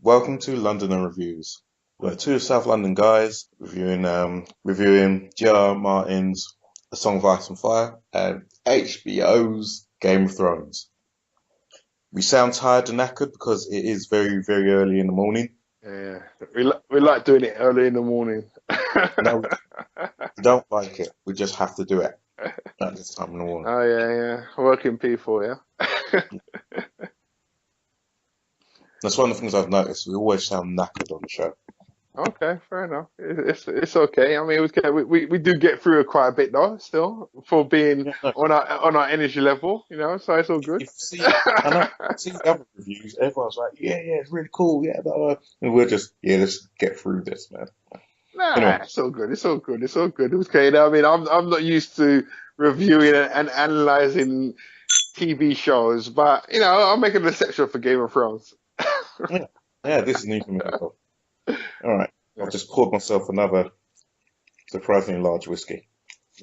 Welcome to London and Reviews. We're two South London guys reviewing G.R. Martin's A Song of Ice and Fire and HBO's Game of Thrones. We sound tired and knackered because it is very, very early in the morning. Yeah, we like doing it early in the morning. No, we don't like it. We just have to do it at this time in the morning. Oh yeah, working people, yeah. That's one of the things I've noticed. We always sound knackered on the show. Okay, fair enough. It's okay. I mean, we do get through it quite a bit though, still for being Yeah, no, on our energy level, so it's all good. if you see, I know, see the other reviews, everyone's like, yeah, it's really cool, yeah, blah, blah. And we're just, let's get through this, man. Nah, Anyway, it's all good. It's all good. It's all good. Okay, I mean, I'm not used to reviewing and analyzing TV shows, but I'll make an exception for Game of Thrones. yeah, this is new for me as well. All right, I've just poured myself another surprisingly large whiskey.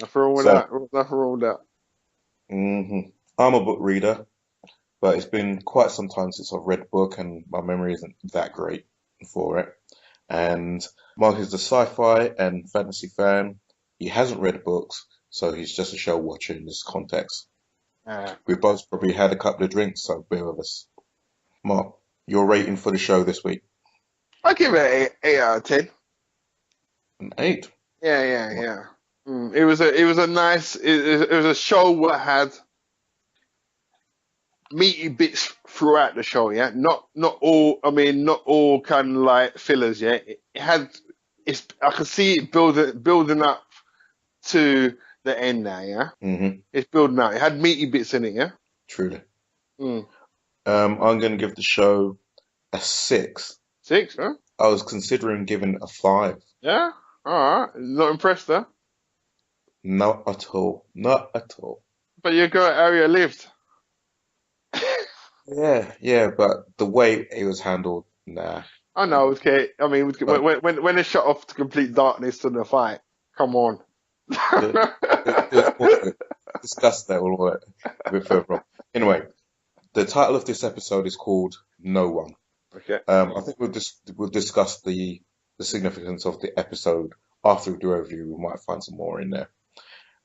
Nothing wrong with So, that. Nothing wrong with that. I'm a book reader, but it's been quite some time since I've read a book, and my memory isn't that great for it. And Mark is a sci-fi and fantasy fan. He hasn't read books, so he's just a show watcher in this context. Uh, We've both probably had a couple of drinks, so bear with us. Mark, your rating for the show this week? I give it an eight out of 10. An 8. Yeah, yeah, yeah. It was a nice it was a show that had meaty bits throughout the show. Yeah, not all. I mean, not all kind of like fillers. Yeah, it had. I can see it building up to the end now. Yeah, Mm-hmm. it's building up. It had meaty bits in it. Yeah. Truly. Mm. I'm going to give the show a 6. 6, huh? I was considering giving it a 5. Yeah. All right. Not impressed, huh? Not at all. Not at all. But your girl area lived. Yeah, but the way it was handled, nah. I know, okay. I mean, But when they shut off to complete darkness to the fight, come on. we'll discuss that a bit further on. Anyway, the title of this episode is called No One. Okay. I think we'll discuss the significance of the episode after we do a review. We might find some more in there.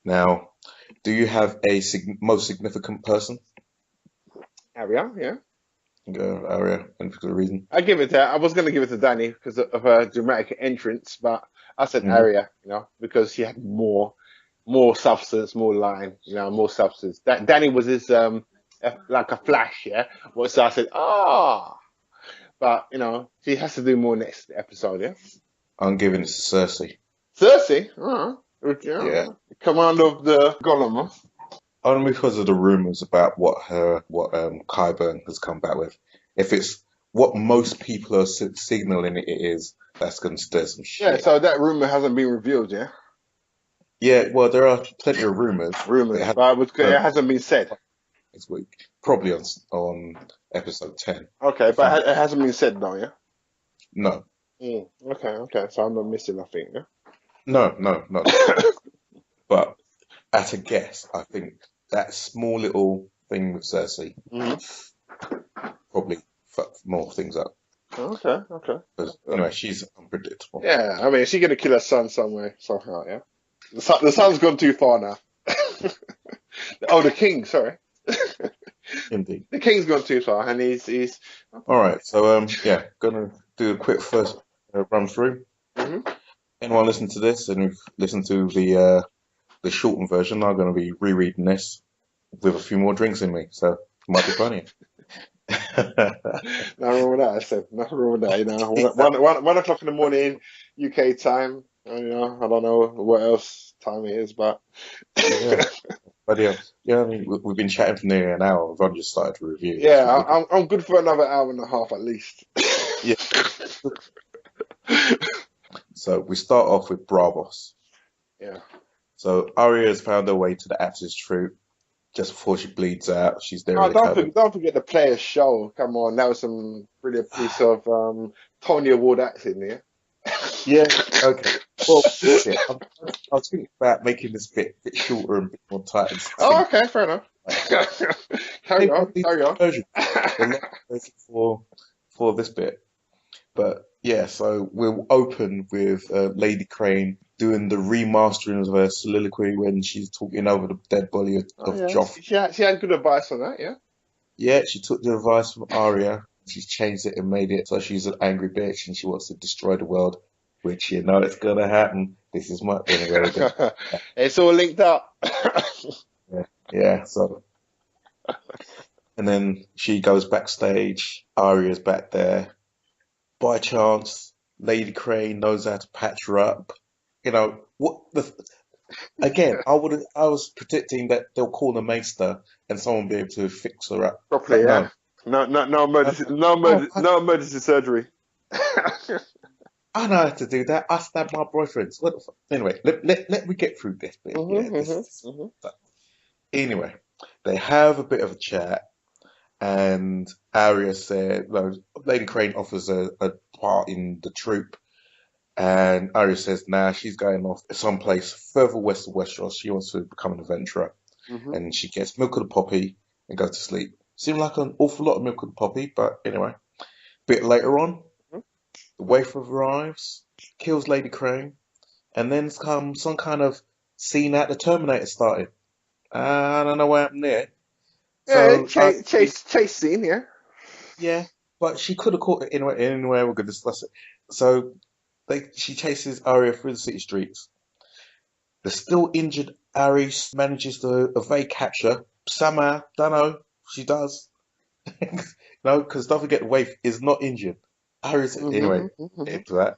Now, do you have a most significant person? Area, yeah. Area, any particular reason? I give it to. I was gonna give it to Danny because of her dramatic entrance, but I said Hmm. Arya, because she had more substance, more line, more substance. That Danny was his like a flash, yeah. So I said, but she has to do more next episode, yeah. I'm giving it to Cersei. Cersei, okay. Yeah, Command of the Gollum, huh? only because of the rumors about what Qyburn has come back with. If it's what most people are signaling it is, that's going to stir some Yeah, shit. so that rumor hasn't been revealed, yeah? Yeah, well, there are plenty of rumors. But Rumors, it hasn't but been it hasn't been said. this week, probably on episode 10. Okay, I think but it hasn't been said though, yeah? no, Okay, so I'm not missing, I think, yeah? no, not at all. But at a guess, I think that small little thing with Cersei Mhm. probably fucked more things up. Okay. Because anyway, she's unpredictable. Yeah, I mean, she's gonna kill her son somewhere, somehow, yeah? The son's gone too far now. Oh, the king, sorry. Indeed. The king's gone too far, and he's. All right, so gonna do a quick first run through. Mhm. Anyone listen to this and who've listened to the shortened version, I'm gonna be rereading this with a few more drinks in me, so it might be funny. Nothing wrong with that, I said. Nothing wrong with that, 1 o'clock in the morning, UK time. I don't know what else time it is, but. Yeah, but I mean, we've been chatting for nearly an hour. We've only just started to review. It's Yeah, ridiculous. I'm good for another hour and a half at least. Yeah. So we start off with Bravos. Yeah. So Arya has found her way to the Axis troop just before she bleeds out. She's there Oh, in the cabin. don't forget the player's show. Come on, that was some brilliant piece of Tony Award acting there. Yeah, okay. Well, shit. I was thinking about making this bit a bit shorter and a bit more tight and Oh, succinct. okay, fair enough. Carry Maybe I'll on, do carry two on. versions. The long version for this bit. But yeah, so we'll open with Lady Crane doing the remastering of her soliloquy when she's talking over the dead body Oh of yeah, Joff. she had good advice on that. Yeah. Yeah, she took the advice from Arya. She's changed it and made it so she's an angry bitch and she wants to destroy the world, which you know it's gonna happen. This is my anyway. We're gonna It's all linked up. yeah, yeah. So and then she goes backstage. Arya's back there. By chance, Lady Crane knows how to patch her up. You know what? Again, I was predicting that they'll call the Maester and someone will be able to fix her up, Properly, but yeah. no. No No, emergency, no, no emergency surgery. I know how to do that. I stabbed my boyfriends. What the fuck? Anyway, let me get through this bit. Yeah, Mhm. anyway, they have a bit of a chat, and Arya said, well, Lady Crane offers a part in the troop, and Arya says, nah, she's going off someplace further west of Westeros. She wants to become an adventurer, Mhm. and she gets milk of the poppy and goes to sleep. Seemed like an awful lot of milk of the poppy, but anyway. Bit later on, Mhm. the waif arrives, kills Lady Crane, and then comes some kind of scene at the Terminator started. I don't know what happened there. Yeah, So I think, chase scene. Yeah. yeah, but she could have caught it anyway. Anyway, we're gonna discuss it. So she chases Arya through the city streets. The still injured Arya manages to evade capture somehow. Don't know. She does. No, because don't forget the waif is not injured. Arya's anyway. Mhm. Into that.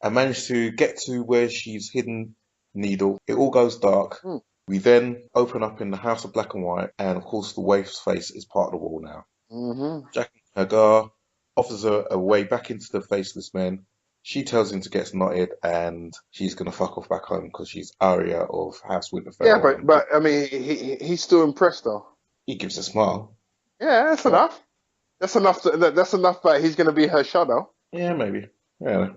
I managed to get to where she's hidden Needle. It all goes dark. Mhm. We then open up in the House of Black and White, and of course the waif's face is part of the wall now. Mhm. Jack Hagar offers her a way back into the Faceless Men. She tells him to get knotted, and she's gonna fuck off back home because she's Arya of House Yeah, Winterfell, and but I mean, he's still impressed though. he gives a smile. Yeah, that's But enough. That's enough that he's going to be her shadow. yeah, maybe. Yeah.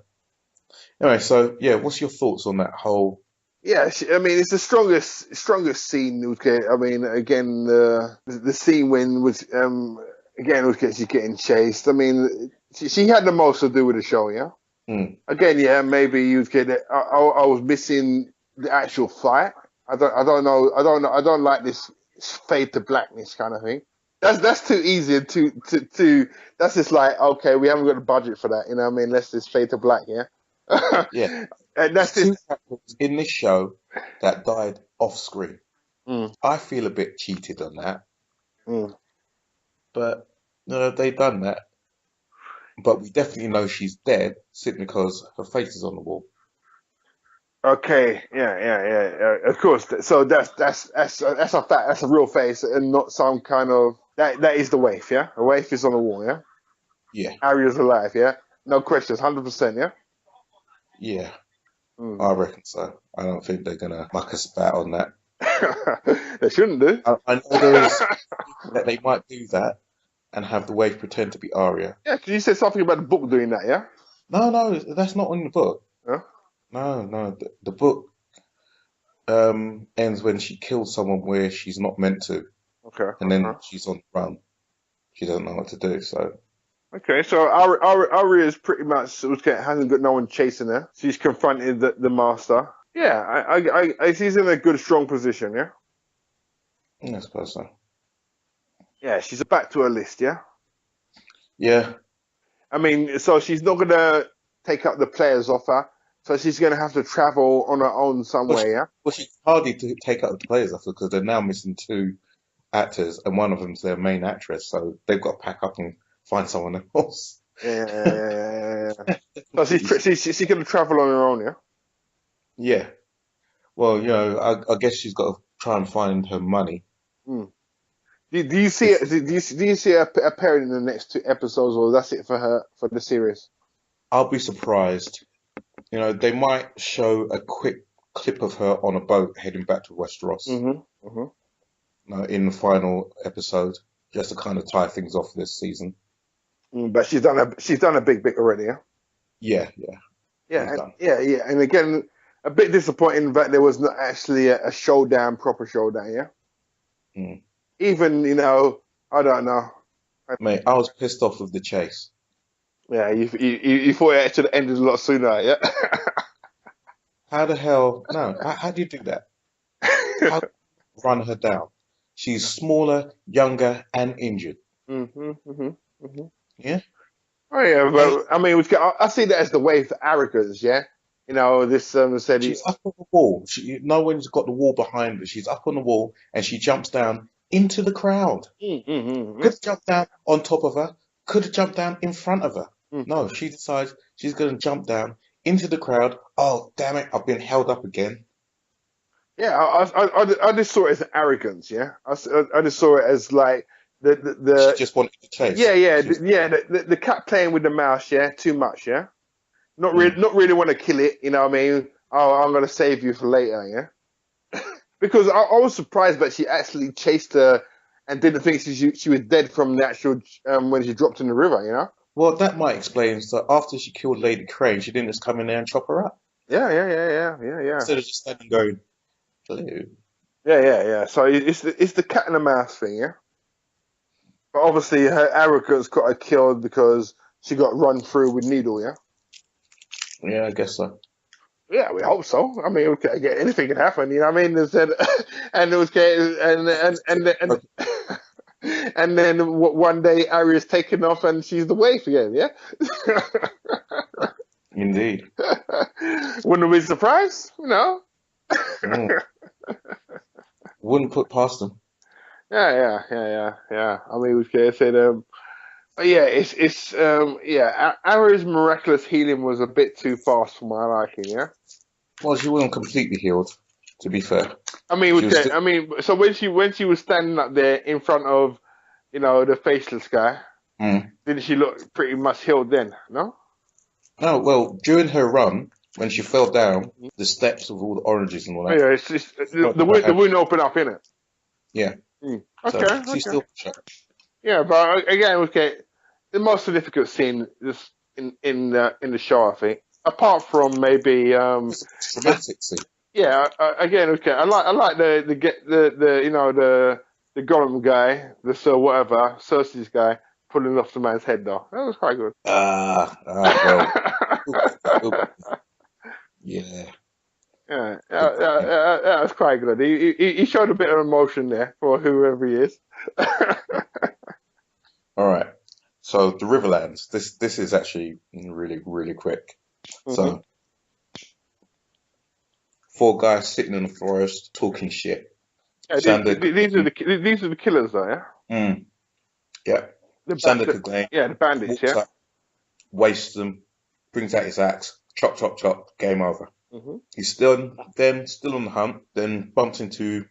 Anyway, so yeah, what's your thoughts on that whole? Yeah, I mean, it's the strongest scene. Okay, I mean, again, the scene when was again was she's getting chased. I mean, she had the most to do with the show. Yeah. Hmm, Again, yeah, maybe you get it. I was missing the actual fight. I don't know. I don't like this fade to blackness kind of thing. That's too easy to. That's just like okay, we haven't got the budget for that. You know what I mean? Let's just fade to black. Yeah. yeah. And There's that's two just. characters in this show that died off screen. Mm, I feel a bit cheated on that, mm. but no, they done that. But we definitely know she's dead simply because her face is on the wall. Okay, yeah. Of course. So that's a fact. That's a real face, and not some kind of that. That is the waif. Yeah, the waif is on the wall. Yeah, Yeah, Arya's alive. Yeah, no questions. 100%. Yeah. yeah, Mm. I reckon so. I don't think they're gonna muck us about on that. They shouldn't do. I know there is that they might do that and have the wave pretend to be Arya. Yeah, because you said something about the book doing that. Yeah. No, no, that's not in the book. Yeah. No, no, the book ends when she kills someone where she's not meant to, Okay. and then she's on the run. She doesn't know what to do. So Okay. So Arya is pretty much hasn't got no one chasing her. She's confronted the master. Yeah, she's in a good, strong position. Yeah. I suppose so. Yeah, she's back to her list. Yeah. Yeah, I mean, so she's not gonna take up the players offer, so she's gonna have to travel on her own well, somewhere. Yeah. she hardly to take out the players after because they're now missing two actors, and one of them's their main actress, so they've got to pack up and find someone else. Yeah. So she's gonna travel on her own. Yeah. Yeah. Well, I guess she's got to try and find her money. Hmm. Do you see If it? Do you see her appearing in the next two episodes, or that's it for her for the series? I'll be surprised. They might show a quick clip of her on a boat heading back to Westeros, Mm-hmm. in the final episode, just to kind of tie things off this season. But she's done a big bit already. Yeah. Yeah, yeah, she's done. Yeah. And again, a bit disappointing that there was not actually a showdown, proper showdown. Yeah. Mm. Even I don't know. Mate, I was pissed off with the chase. Yeah, you thought it should have ended a lot sooner, yeah? How the hell? No, how do you do that? How do you run her down? She's smaller, younger, and injured. hmm hmm hmm Yeah, Oh yeah, and but I mean, I see that as the way for arrogance, yeah. You know, this said he, she's up on the wall. No one's got the wall behind her. She's up on the wall, and she jumps down into the crowd. mm Could have jumped down on top of her. Could have jumped down in front of her. mm. No, she decides she's going to jump down into the crowd. Oh, damn it! I've been held up again. Yeah, I just saw it as arrogance, yeah. I just saw it as like She the just wanted to chase. yeah, yeah, She's the cat playing with the mouse, yeah, too much, yeah. mm, Not really want to kill it, you know what I mean? Oh, I'm gonna save you for later, yeah. Because I was surprised that she actually chased her and didn't think she was dead from the actual when she dropped in the river, you know? well, that might explain. So after she killed Lady Crane, she didn't just come in there and chop her up Yeah. instead of just standing going, "Hello." Yeah. So it's the cat and the mouse thing, yeah. But obviously her arrogance got her killed because she got run through with needle, yeah. Yeah, I guess so. Yeah, we hope so. I mean, okay, yeah, anything can happen, you know what I mean? They said, and it was Okay, and then one day Arya's taken off and she's the waif again, yeah. indeed. Wouldn't be surprised, you know. Mm, wouldn't put past them. Yeah. I mean, we could say but yeah, Arrow's miraculous healing was a bit too fast for my liking. Yeah, Well, she wasn't completely healed, to be fair. I mean, She was okay, still. I mean, so when she was standing up there in front of the faceless guy, Mm. didn't she look pretty much healed then? No. Oh, well, during her run, when she fell down the steps of all the oranges and all Oh, that, yeah, it's felt the like her wound the hand. wound opened up in it. Yeah, so she's Okay. still shut. Yeah, but again, okay, the most significant scene is in the show, I think, apart from maybe It's a dramatic scene. yeah, again, okay. I like the Gollum guy, the Sir whatever, Cersei's guy, pulling off the man's head though. That was quite good. Well, yeah. That was quite good. He showed a bit of emotion there for whoever he is. All right. So the Riverlands. This is actually really really quick. hmm So four guys sitting in the forest talking shit. Yeah, Sander, these are the killers though. Yeah, mm, yeah. the, ba- Sander the Clegane yeah the bandits. walks Yeah. up, wastes them, brings out his axe, chop chop chop, game over. hmm He's still on the hunt. Then bumps into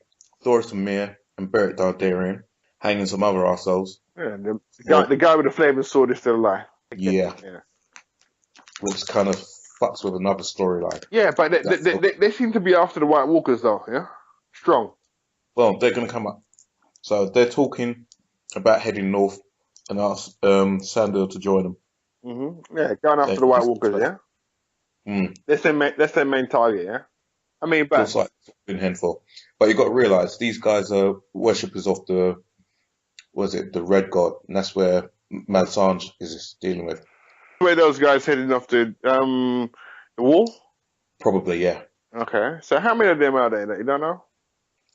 Thoros and Mir and Beric Dondarrion, hanging some other arseholes. Yeah, Well, the guy with the flaming sword is still alive. yeah, Yeah. which kind of fucks with another storyline. Yeah, but That's all. they seem to be after the White Walkers though. Yeah, strong. Well, they're going to come up. So they're talking about heading north and ask Sandor to join them. Yeah, going after They've the White missed the Walkers. place. Yeah, Mm, that's their main target. Yeah, I mean, but feels like it's been handful. But you've got to realise these guys are worshippers of the Red God, and that's where Malsange is dealing with. where those guys heading off to the wall? Probably, yeah. Okay, so how many of them are there that you don't know?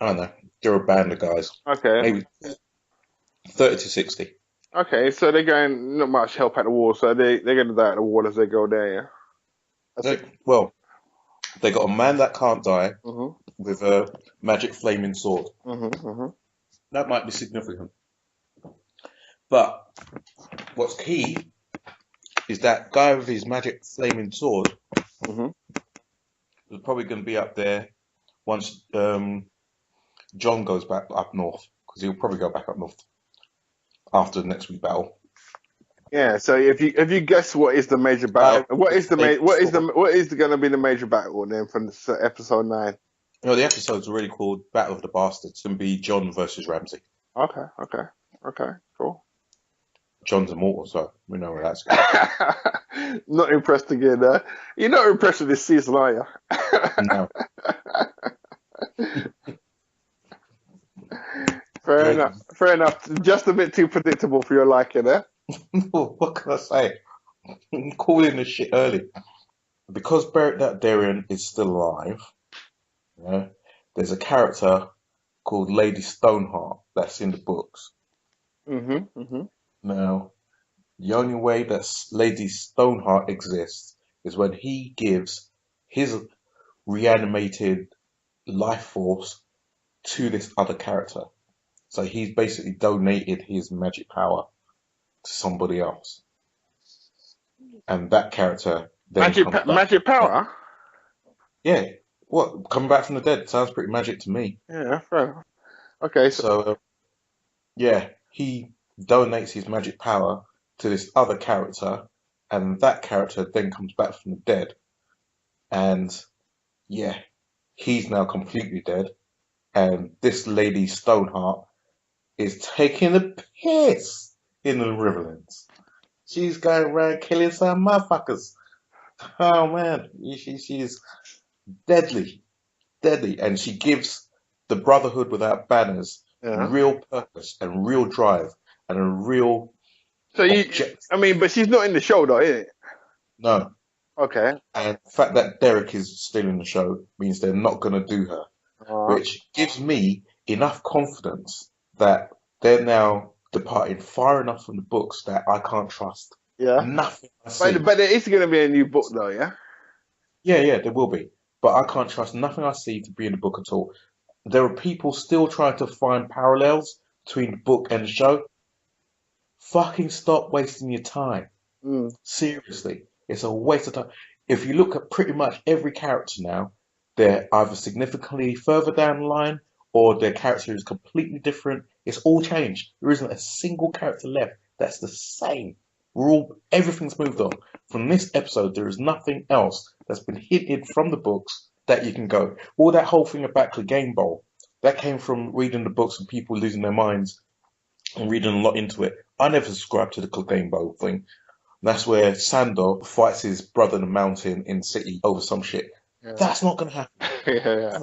I don't know. They're a band of guys. Okay, Maybe 30 to 60. okay, so they're going not much help at the wall, so they're going to die at the wall as they go there. Yeah, that's it. Well, they got a man that can't die Mhm, with a magic flaming sword. mhm. That might be significant. But what's key is that guy with his magic flaming sword Mhm. is probably going to be up there once John goes back up north, because he'll probably go back up north after the next week battle. Yeah, so if you guess what is the major battle, what is going to be the major battle then from episode 9? You know, the episode's already called Battle of the Bastards. It's going to be John versus Ramsay. Okay, cool. John's immortal, so we know where that's going. Not impressed again. You're not impressed with this season, are you? No. Fair Great. enough. Fair enough. Just a bit too predictable for your liking, eh? What can I say? calling this shit early. Because Beric Dondarrion is still alive, yeah, there's a character called Lady Stoneheart that's in the books. Mm-hmm. Now, the only way that Lady Stoneheart exists is when he gives his reanimated life force to this other character. So he's basically donated his magic power to somebody else. And that character then comes back. Magic power. Yeah, what? Coming back from the dead sounds pretty magic to me. Yeah, fair enough. Okay, so So, yeah, he donates his magic power to this other character, and that character then comes back from the dead. And yeah, he's now completely dead. And this lady Stoneheart is taking the piss in the Riverlands. She's going around killing some motherfuckers. Oh man, she's deadly, deadly, and she gives the Brotherhood without banners yeah. real purpose and real drive and a real So objective. I mean, but she's not in the show though, is it? No, Okay. and the fact that Derek is still in the show means they're not going to do her, All right. which gives me enough confidence that they're now departing far enough from the books that I can't trust Yeah. nothing I see. But there is going to be a new book though, yeah. Yeah, there will be, but I can't trust nothing I see to be in the book at all. There are people still trying to find parallels between the book and the show. Fucking stop wasting your time. Mm. Seriously, it's a waste of time. If you look at pretty much every character now, they're either significantly further down the line or their character is completely different. It's all changed. There isn't a single character left that's the same. Everything's moved on. From this episode, there is nothing else that's been hidden from the books that you can go. All that whole thing about Clegane Bowl, that came from reading the books and people losing their minds and reading a lot into it. I never subscribed to the Clegane Bowl thing. That's where Sandor fights his brother in the mountain in the city over some shit. Yeah. That's not going to happen. Yeah.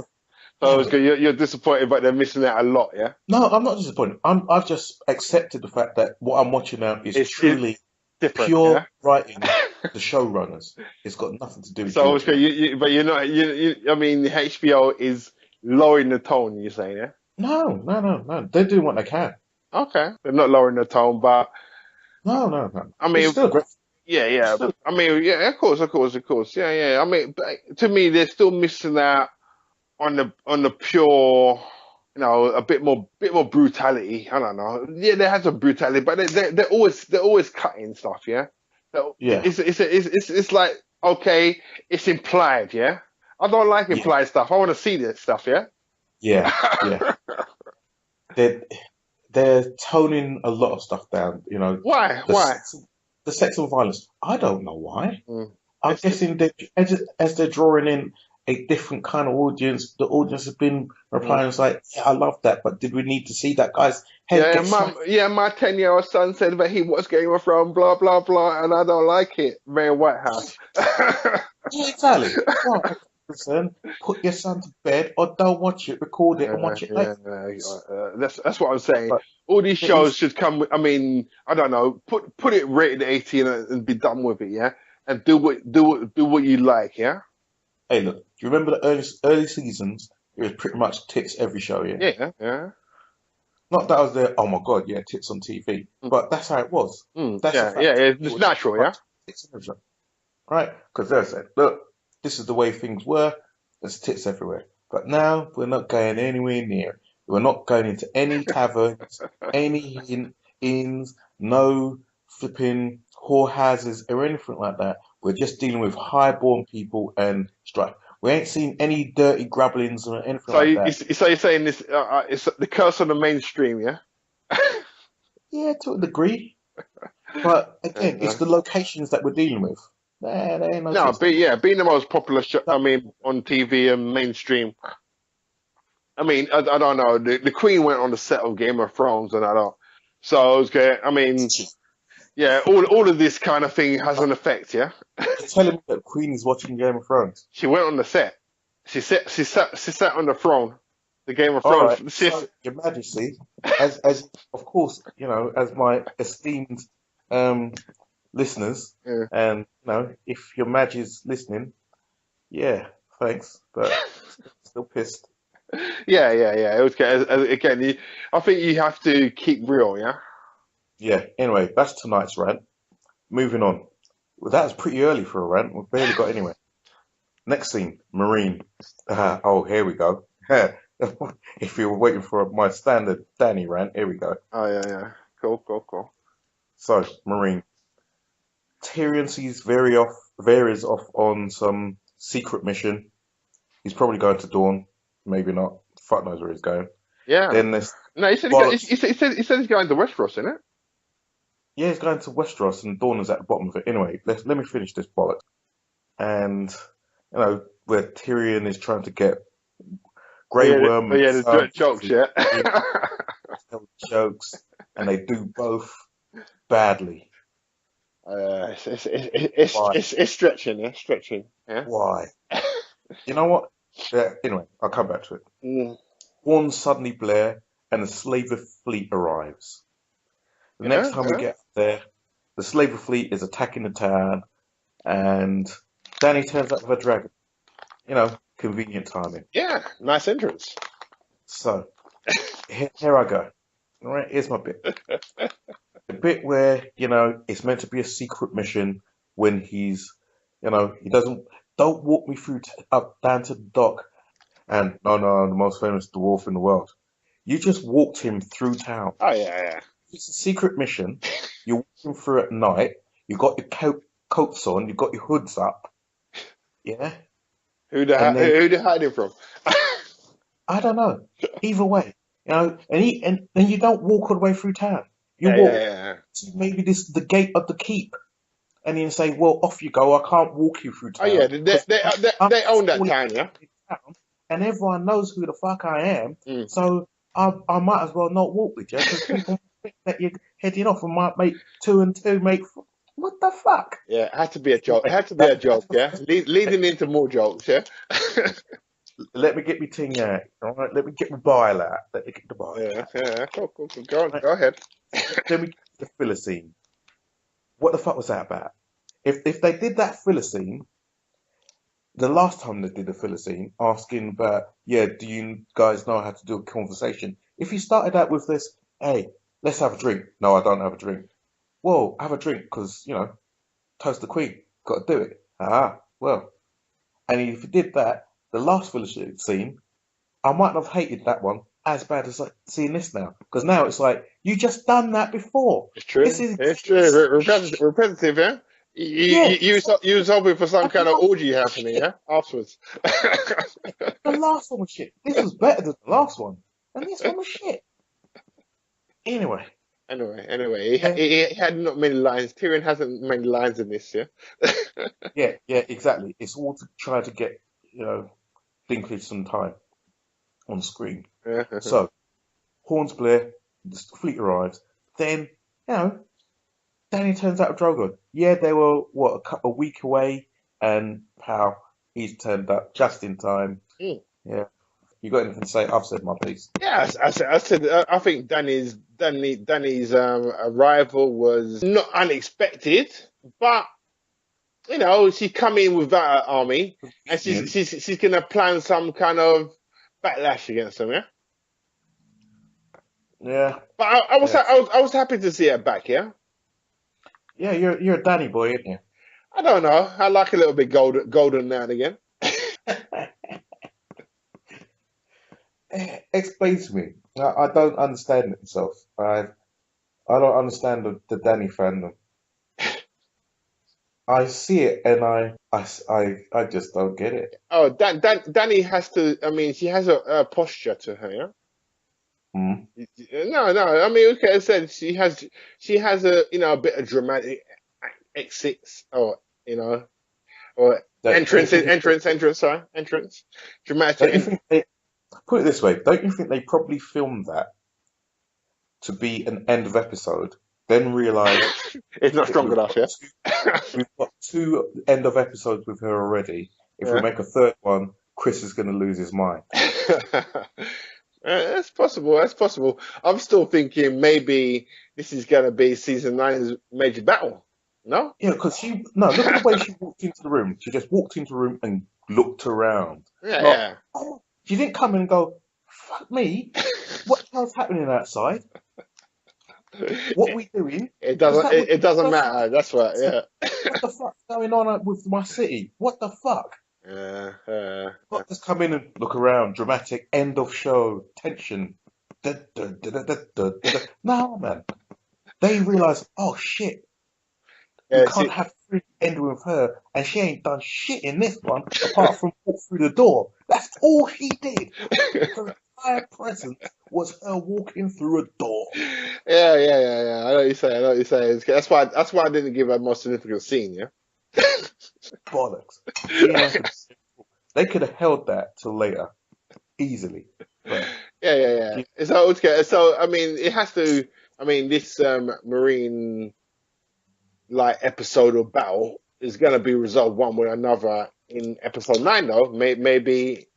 So you're disappointed, but they're missing out a lot, yeah. No, I'm not disappointed. I've just accepted the fact that what I'm watching now is truly different, pure yeah? writing. The showrunners. It's got nothing to do with So George. but you're not. I mean, HBO is lowering the tone. You're saying, yeah? No. They're doing what they can. Okay, they're not lowering the tone, but No. I It's mean, still great. yeah. I mean, yeah, of course. Yeah. I mean, but to me, they're still missing out on the pure, a bit more brutality. I don't know. Yeah, there has a brutality, but they're always cutting stuff. Yeah. So Yeah. it's like, okay, it's implied. Yeah. I don't like Yeah. implied stuff. I want to see this stuff. Yeah. Yeah. They're, they're toning a lot of stuff down. Why? Why? The sex and violence. I don't know why. Mm. I'm guessing that as they're drawing in a different kind of audience, the audience has been replying, it's like, yeah, I love that, but did we need to see that guy's head get smashed? My 10-year-old son said that he watched Game of Thrones, blah blah blah, and I don't like it. Mayor Whitehouse. Yeah, exactly. Well, listen, put your son to bed or don't watch it, record it and watch it later. That's what I'm saying. But all these shows should come. I mean, I don't know. Put it rated 18 and be done with it, yeah. And do what you like, yeah. Hey, look. Do you remember the early seasons? It was pretty much tits every show, yeah. Yeah. Not that I was there. Oh my god, yeah, tits on TV. But that's how it was. That's a fact. It's natural, yeah. Tits every show, right? Because they said, look, this is the way things were. There's tits everywhere. But now we're not going anywhere near. We're not going into any taverns, any inns, no flipping whorehouses or anything like that. We're just dealing with highborn people and strife. We ain't seen any dirty grubblings or anything like that. So you're saying this? It's the curse on the mainstream, yeah? Yeah, to a degree. But again, it's the locations that we're dealing with. There ain't no. Being the most popular show, I mean, on TV and mainstream. I mean, I don't know. The Queen went on the set of Game of Thrones, and I don't. So okay, I mean, yeah, all of this kind of thing has an effect, yeah. You're telling me that Queen is watching Game of Thrones? She went on the set. She sat on the throne. The Game of Thrones. Right. So, Your Majesty, as of course, as my esteemed listeners. Yeah. And if your Madge is listening, yeah, thanks, but still pissed. Yeah. It was, again, I think you have to keep real, yeah? Yeah. Anyway, that's tonight's rant. Moving on. Well, that was pretty early for a rant. We barely got anywhere. Next scene, Marine. Oh, here we go. If you were waiting for my standard Danny rant, here we go. Oh, yeah. Cool. So, Marine. Tyrion sees Varys off on some secret mission. He's probably going to Dawn. Maybe not. Fuck knows where he's going. Yeah. Then there's No, bollocks. he said he's going to Westeros, isn't it? Yeah, he's going to Westeros and Dawn is at the bottom of it. Anyway, let me finish this bollocks. And, where Tyrion is trying to get Grey Worm and The Sansa jokes, to yeah. tell jokes, and they do both badly. Why? It's stretching, yeah, stretching, yeah. Why? You know what? Yeah, anyway, I'll come back to it. Mm. Horns suddenly blare, and the slaver fleet arrives. The next time we Yeah. get there, the slaver fleet is attacking the town, and Danny turns up with a dragon. Convenient timing. Yeah, nice entrance. So, here I go. All right, here's my bit. The bit where, it's meant to be a secret mission when he's, he don't walk me through up down to the dock and, no, the most famous dwarf in the world. You just walked him through town. Oh yeah. It's a secret mission. You're walking through at night. You got your coats on. You got your hoods up. Yeah. And then Who they hiding from? I don't know. Either way, and you don't walk all the way through town. You walk Yeah. to maybe the gate of the keep, and then say, "Well, off you go. I can't walk you through Oh yeah, town because I'm they own that all in town, yeah. town, and everyone knows who the fuck I am. Mm. So I might as well not walk with you because people think that you're heading off and might make 2 and 2 make what the fuck." Yeah, it had to be a joke. It had to be a joke, yeah. Leading into more jokes, yeah. Let me get my ting out. All right, let me get my bile out. Let me get the bile. Yeah. Cool. Go on, Right. go ahead. Then we get the filler scene. What the fuck was that about? If they did that filler scene, the last time they did a filler scene, asking about, do you guys know how to do a conversation? If you started out with this, hey, let's have a drink. No, I don't have a drink. Well, have a drink because, toast the queen. Got to do it. Well. And if you did that, the last filler scene, I might not have hated that one as bad as like seeing this now. Because now it's like, you just done that before. It's true. This is It's true. Repetitive, yeah. Yeah. You was hoping for some kind of orgy happening, yeah, afterwards. The last one was shit. This was better than the last one. And this one was shit. Anyway. Anyway, he had not many lines. Tyrion hasn't many lines in this, yeah. Yeah, exactly. It's all to try to get, Dinklage some time on screen. So, horns blare, the fleet arrives. Then, Danny turns out of Drogon. Yeah, they were, a week away, and he's turned up just in time. Mm. Yeah. You got anything to say? I've said my piece. Yeah, I said. I think Danny's arrival was not unexpected, but she come in without an army, and she's gonna plan some kind of backlash against them, yeah. Yeah. But I was happy to see her back, yeah. Yeah, you're a Danny boy, aren't you? I don't know. I like a little bit golden now and again. Explain to me. I don't understand it myself. I don't understand the Danny fandom. I see it and I just don't get it. Oh, Danny has to. I mean, she has a posture to her, yeah. Mm. No. I mean, okay, I said she has a a bit of dramatic exits or or entrance. Dramatic. Don't you think put it this way? Don't you think they probably filmed that to be an end of episode, then realised it's not strong enough, yeah. We've got 2 end of episodes with her already. If we make a 3rd one, Chris is going to lose his mind. That's possible. I'm still thinking maybe this is going to be season 9's major battle. No? Yeah, because look at the way she walked into the room. She just walked into the room and looked around. Not, Yeah, oh, she didn't come in and go, fuck me, what the hell's happening outside? yeah. What we doing? It Because doesn't. that would It be the doesn't first thing matter. That's right. to say. Yeah. What the fuck's going on with my city? What the fuck? Not just come in and look around, dramatic, end of show, tension. Da, da, da, da, da, da, da, da. No, man. They realise, oh shit, we Yeah. can't have three ending with her, and she ain't done shit in this one apart from walk through the door. That's all she did. Her entire presence was her walking through a door. Yeah. I know what you're saying. I know what you're saying. That's why I didn't give her more significant scene. Yeah. Bollocks. She ain't had to, they could have held that till later, easily. But Yeah. she, So okay. So I mean, it has to. I mean, this marine like episode or battle is going to be resolved one way or another in episode 9, though. Maybe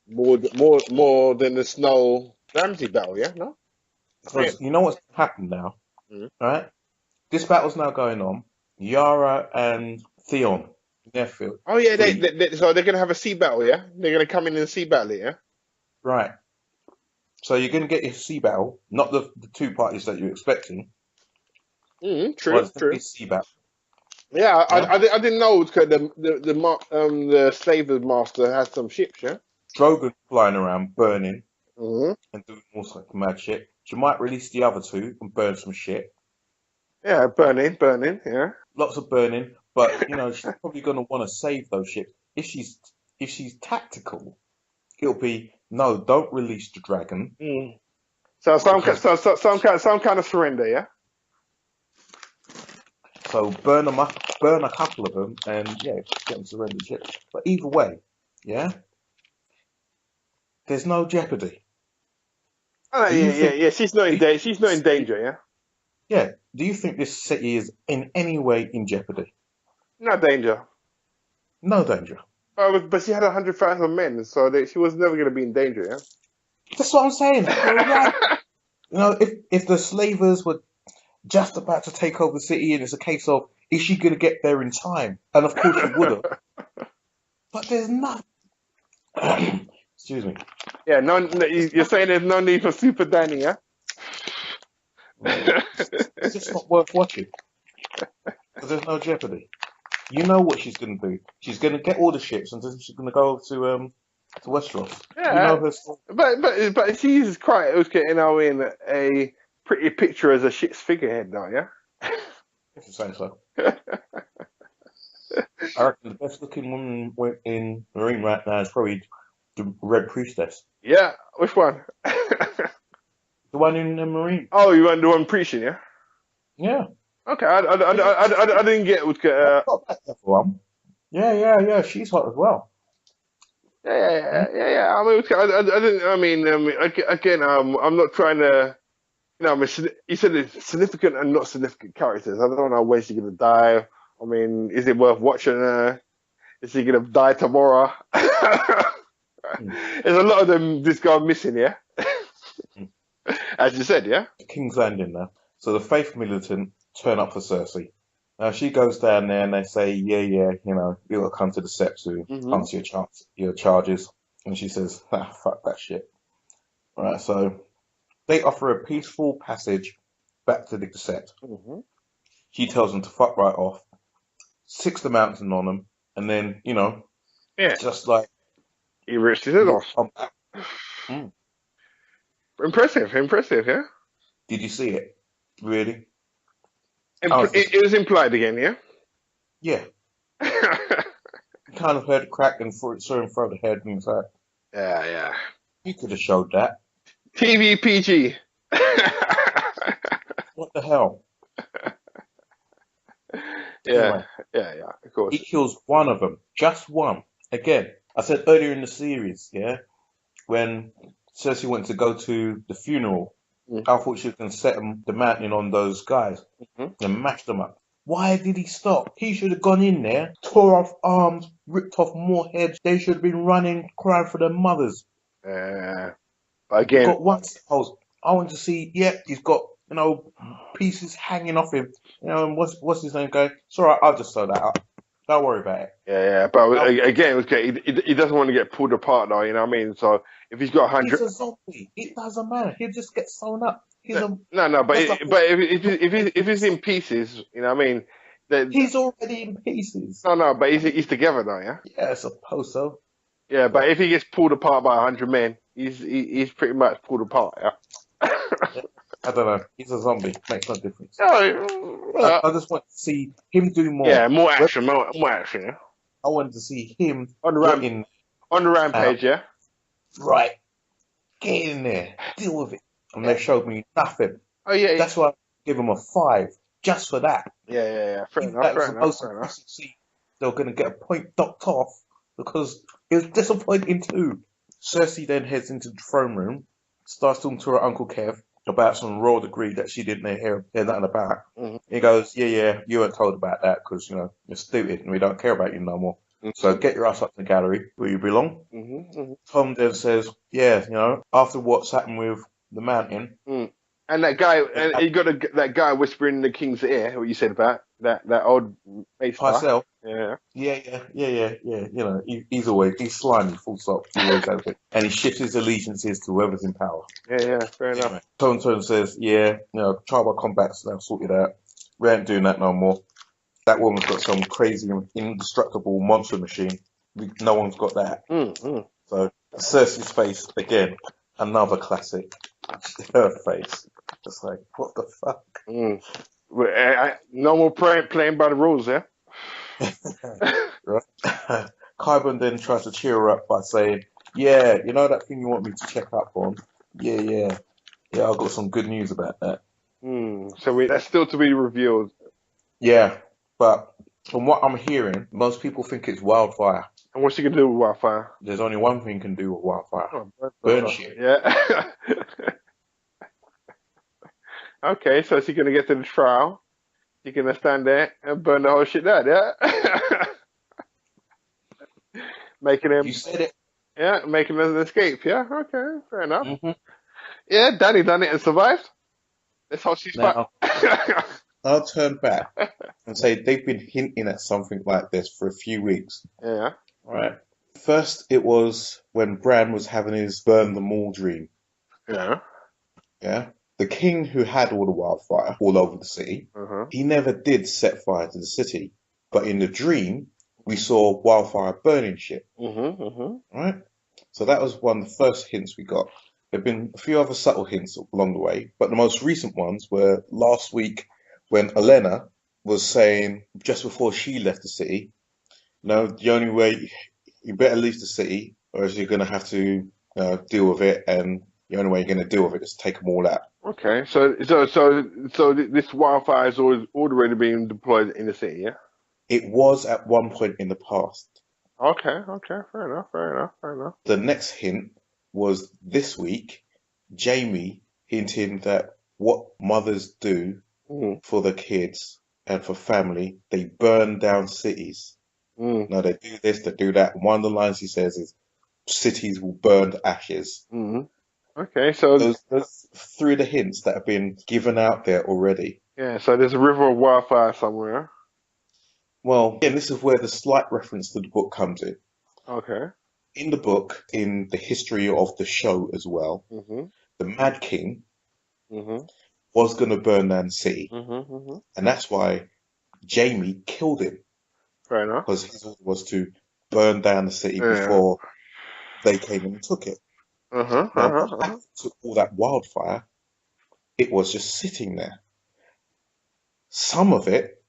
more than the Snow Ramsey battle. Yeah. No. because you know what's happened now, Mm. right? This battle's now going on. Yara and Theon, their Oh yeah. fleet, So they're going to have a sea battle. Yeah. They're going to come in and sea battle. Yeah. right? So you're going to get your sea battle, not the two parties that you're expecting, but True. it's going to be a True. sea battle. Yeah. Yeah, I didn't know the Slavers Master had some ships. Yeah. Drogon flying around, burning hmm and doing all sorts of mad shit. She might release the other two and burn some shit. Yeah. Burning. Yeah. Lots of burning, but she's probably going to want to save those ships. If she's tactical, it'll be no, don't release the dragon Mm. So because some kind of surrender. Yeah. so burn them up, burn a couple of them, and yeah, get them surrendered ships. But either way, yeah, there's no jeopardy. Oh, Do you think? yeah. She's not Do in you, danger. She's not in danger. Yeah. yeah. Do you think this city is in any way in jeopardy? Not danger. No danger. But she had 100,000 men, so she was never going to be in danger. That's what I'm saying. You're right. Yeah. If the slavers were just about to take over the city, and it's a case of is she going to get there in time? And of course she would have. But there's nothing. Excuse me. Yeah. You're saying there's no need for Super Danny. Yeah. It's just not worth watching because there's no jeopardy. You know what she's going to do. She's going to get all the ships and then she's going to go to Westeros. You Yeah. know her story. But she's quite okay, in a pretty picture as a ship's figurehead, though. Yeah. If you say so. I reckon the best looking woman in Marine right now is probably the Red Priestess. Yeah. Which one? The one in the Marine. Oh, you want the one preaching? Yeah. Yeah. Okay. I didn't get. Not that level one. Yeah. She's hot as well. Hmm? Yeah. I mean, I didn't. Again, I'm not trying to. I mean, you said it's significant and not significant characters. I don't know when she's gonna die. I mean, is it worth watching her? Is she gonna die tomorrow? Hmm. There's a lot of them just go missing, yeah. Hmm. As you said, yeah. King's Landing now. So the Faith militant turn up for Cersei. Now she goes down there and they say, yeah, you gotta come to the Sept to hmm answer your charges. And she says, fuck that shit. Right, so they offer a peaceful passage back to the Sept. hmm She tells them to fuck right off, six the mountain on them, and then, Yeah. just like, He rips his head off. Mm. Impressive, yeah. Did you see it? Really? I was just, It was implied again, yeah. yeah. You kind of heard the crack and saw him throw the head and was like, Yeah. you could have showed that. TV PG. What the hell? Yeah, Anyway, of course. he kills one of them, just one. Again, I said earlier in the series, yeah, when Cersei went to go to the funeral, Mm. I thought she was going to set the mountain on those guys Mhm. and mash them up. Why did he stop? He should have gone in there, tore off arms, ripped off more heads. They should have been running, crying for their mothers. But He again, got one post. I want to see, he's got pieces hanging off him. And what's his name going? It's all right, I'll just sew that up. Don't worry about it. Yeah. But No, again, okay, he doesn't want to get pulled apart, though. You know what I mean? So if he's got he's 100, a zombie. It doesn't matter. He'll just get sewn up. no. But That's the whole but if he's difference. in pieces, you know what I mean? Then He's already in pieces. no. But he's together, though. Yeah. Yeah, I suppose so. Yeah. But But if he gets pulled apart by 100 men, he's pretty much pulled apart. Yeah. yeah, I don't know. He's a zombie. Makes no difference. Yeah. I just want to see him do Yeah. more. More action. More action. Yeah. I wanted to see him On the get in. rampage. Yeah. Right, get in there, deal with it. And Yeah. they showed me nothing. Oh yeah. That's why I give them a 5 just for that. Yeah. Fair Even enough. that was Fair the enough. most Fair enough. impressive scene. They were going to get a point docked off because it was disappointing too. Cersei then heads into the throne room, starts talking to her Uncle Kev about some royal decree that she didn't hear nothing about. Mhm. He goes, yeah, you weren't told about that because, you're stupid and we don't care about you no more. So get your ass up to the gallery where you belong. Tom then says, yeah, after what's happened with the mountain, And that guy, and you got that guy whispering in the king's ear. What you said about that old base star. myself, Yeah. yeah. He's slimy, full stop. He always has it. And he shifts his allegiances to whoever's in power. Yeah. Fair enough. Anyway, Tom says, trial by combat's now sorted out. We ain't doing that no more. That woman's got some crazy, indestructible monster machine. No one's got that. So Cersei's face, again, another classic. Her face. Just like, what the fuck? No more playing by the rules, yeah? Right. Qyburn then tries to cheer her up by saying, yeah, you know that thing you want me to check up on? Yeah, I've got some good news about that. So that's still to be revealed. Yeah, but from what I'm hearing, most people think it's wildfire. And what's she gonna do with wildfire? There's only one thing you can do with wildfire. Burn shit. Yeah. Okay, so she's gonna get to the trial. She's gonna stand there and burn the whole shit down, yeah? Making him, You said it. yeah, making an escape, yeah? Okay, fair enough. Mm-hmm. Yeah, Danny done it and survived. That's how she's Now, I'll turn back and say they've been hinting at something like this for a few weeks. Yeah. Right. First, it was when Bran was having his burn them all dream. Yeah. Yeah. The king who had all the wildfire all over the city, he never did set fire to the city. But in the dream, we saw wildfire burning shit. Right? So that was one of the first hints we got. There have been a few other subtle hints along the way, but the most recent ones were last week when Olenna was saying, just before she left the city, the only way, you better leave the city, or else you're going to have to deal with it, and the only way you're going to deal with it is take them all out. Okay, so this wildfire is already being deployed in the city, yeah? It was at one point in the past. Okay, fair enough. The next hint was this week, Jamie hinting that what mothers do for the kids and for family, they burn down cities. Now they do this, they do that. One of the lines he says is, cities will burn to ashes. Okay, so those three of the hints that have been given out there already. Yeah, so there's a river of wildfire somewhere. Well, again, this is where the slight reference to the book comes in. Okay. In the book, in the history of the show as well, the Mad King was going to burn down the city. And that's why Jamie killed him. Fair enough. Because his order was to burn down the city before they came and took it. Now, what happened to all that wildfire? It was just sitting there. Some of it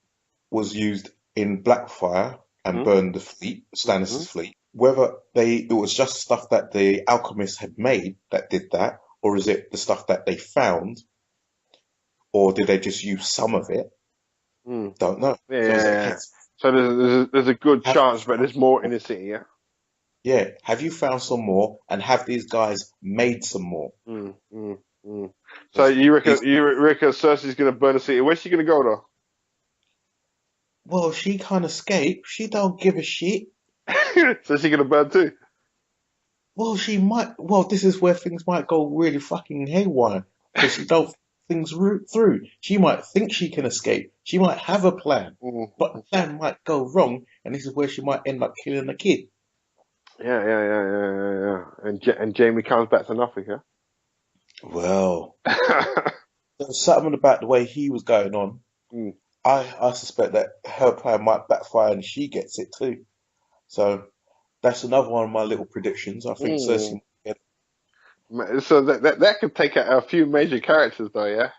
was used in Blackfire and burned the fleet, Stannis' fleet. Whether it was just stuff that the alchemists had made that did that, or is it the stuff that they found, or did they just use some of it? Don't know. Yeah. So there's a good chance, but there's more in the city, yeah? Yeah. Have you found some more, and have these guys made some more? So you reckon Cersei's going to burn the city? Where's she going to go, though? Well, she can't escape. She don't give a shit. So she's going to burn too? Well, she might. Well, this is where things might go really fucking haywire. Because she don't things through. She might think she can escape. She might have a plan, Mm. but the plan might go wrong, and this is where she might end up killing the kid. Yeah. And Jamie comes back to nothing, Well, yeah. there was something about the way he was going on. Mm. I suspect that her plan might backfire and she gets it too. So that's another one of my little predictions. I think Mm. Cersei. Get, So that could take out a few major characters, though, yeah.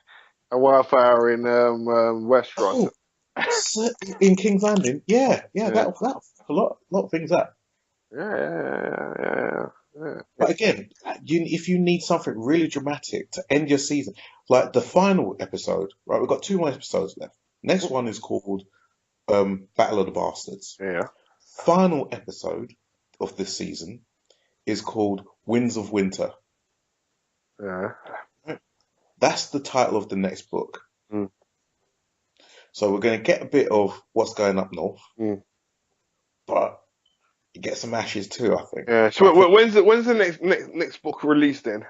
A wildfire in Westeros. oh, in King's Landing, yeah, Yeah. that a lot of things that. Yeah. But again, if you need something really dramatic to end your season, like the final episode, right? We've got two more episodes left. Next one is called Battle of the Bastards. Yeah. Final episode of this season is called Winds of Winter. Yeah. Right? That's the title of the next book. Mm. So we're going to get a bit of what's going up north, Mm. but you get some ashes too, I think. Yeah. So So I think, when's the next book released then?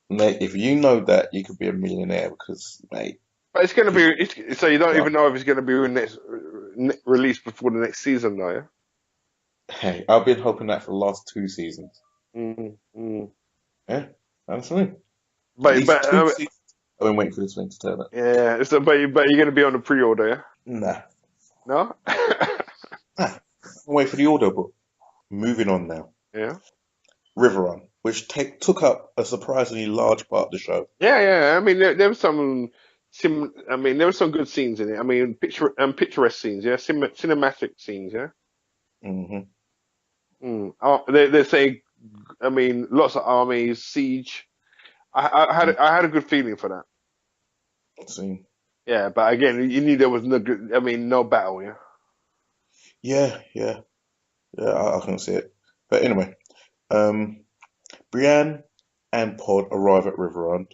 mate, if you know that, you could be a millionaire because, mate, But it's gonna be. people So you don't love. even know if it's gonna be released before the next season, though. Yeah. Hey, I've been hoping that for the last two seasons. Mm. Yeah, honestly. At But least but two seasons. I've been waiting for this thing to turn up. yeah. So but you're gonna be on the pre-order, yeah? Nah, No. nah. I'm waiting for the audio book. Moving on now. Yeah. River Run, which took up a surprisingly large part of the show. Yeah. I mean, there was some I mean, there were some good scenes in it. I mean, picturesque scenes. Yeah. Cinematic scenes. Yeah. hmm Oh, they say. I mean, lots of armies, siege. I had a good feeling for that. See, Yeah, but again, you knew there was no good. I mean, no battle. Yeah. yeah, I can see it. But anyway, um, Brienne and Pod arrive at River Run.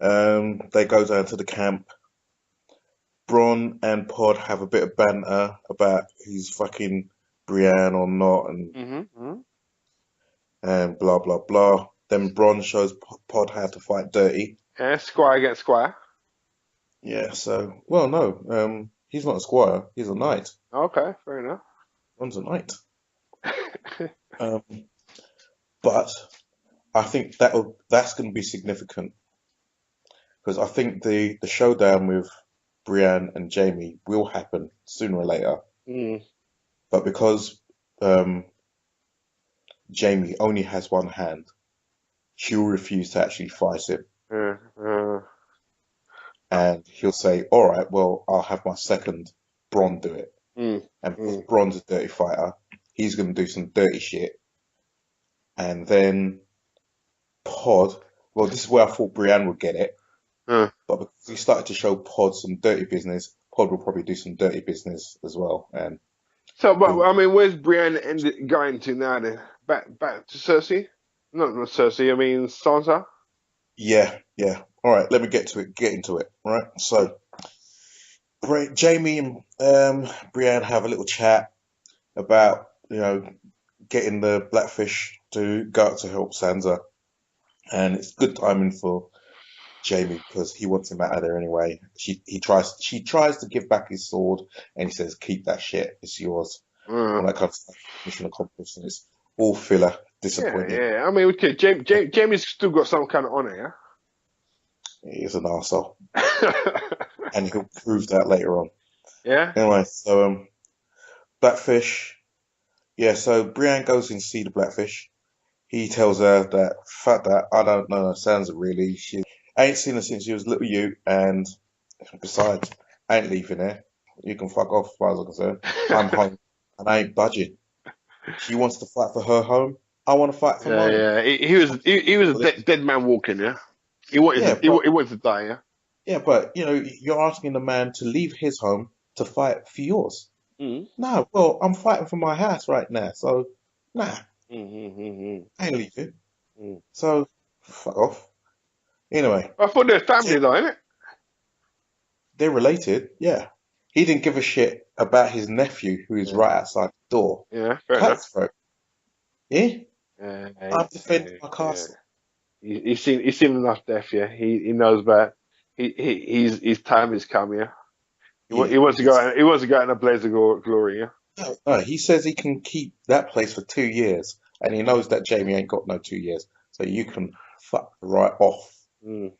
Hmm. They go down to the camp. Bronn and Pod have a bit of banter about who's fucking Brienne or not, and blah blah blah. Then Bronn shows Pod how to fight dirty. Yeah, squire against squire. Yeah, so well, no, he's not a squire. He's a knight. Okay, fair enough. Bronn's a knight. Um, but I think that's going to be significant because I think the showdown with Brienne and Jamie will happen sooner or later. Mm. But because um, Jamie only has one hand, she'll refuse to actually fight him. And he'll say, all right, well, I'll have my second Bronn do it. Mm. And because Mm. Bronn's a dirty fighter, he's going to do some dirty shit. And then Pod, well, this is where I thought Brienne would get it. But because he started to show Pod some dirty business, Pod will probably do some dirty business as well. And So, but he'll, I mean, where's Brienne going to now then? Back to Cersei? Not Cersei. I mean Sansa. yeah. All right, let me get into it. All right. So Jamie and Brienne have a little chat about, getting the Blackfish to go out to help Sansa. And it's good timing for Jamie because he wants him out of there anyway. She tries to give back his sword and he says, keep that shit, it's yours. Mm. All that kind of stuff. Mission accomplished, and it's all filler, disappointing. Yeah. I mean, okay. Jamie's still got some kind of honor, He is an arsehole. yeah. And he'll prove that later on. Yeah. Anyway, so Blackfish. Yeah, so Brienne goes in to see the Blackfish. He tells her that, fuck that, I don't know her Sansa really. I ain't seen her since she was little you, and besides, I ain't leaving her. You can fuck off as far as I'm concerned. I'm home, and I ain't budging. She wants to fight for her home. I want to fight for mine. Yeah. He was a dead man walking, yeah. He Yeah, wanted to die, yeah. yeah, but you're asking the man to leave his home to fight for yours. Mm. No, well, I'm fighting for my house right now, so nah, Mm. I ain't leaving. Mm. So fuck off. Anyway, I thought they're family, though, innit? they're related. Yeah, he didn't give a shit about his nephew who is right outside the door. Yeah, fair enough. Cutthroat. Yeah, Yeah. I'm defending my castle. he's seen enough death. Yeah, he knows about. His time is come. Yeah, Yeah, he wants to go. He wants to go out in a blaze of glory. Yeah. no, he says he can keep that place for 2 years, and he knows that Jamie ain't got no 2 years, so you can fuck right off. Mm,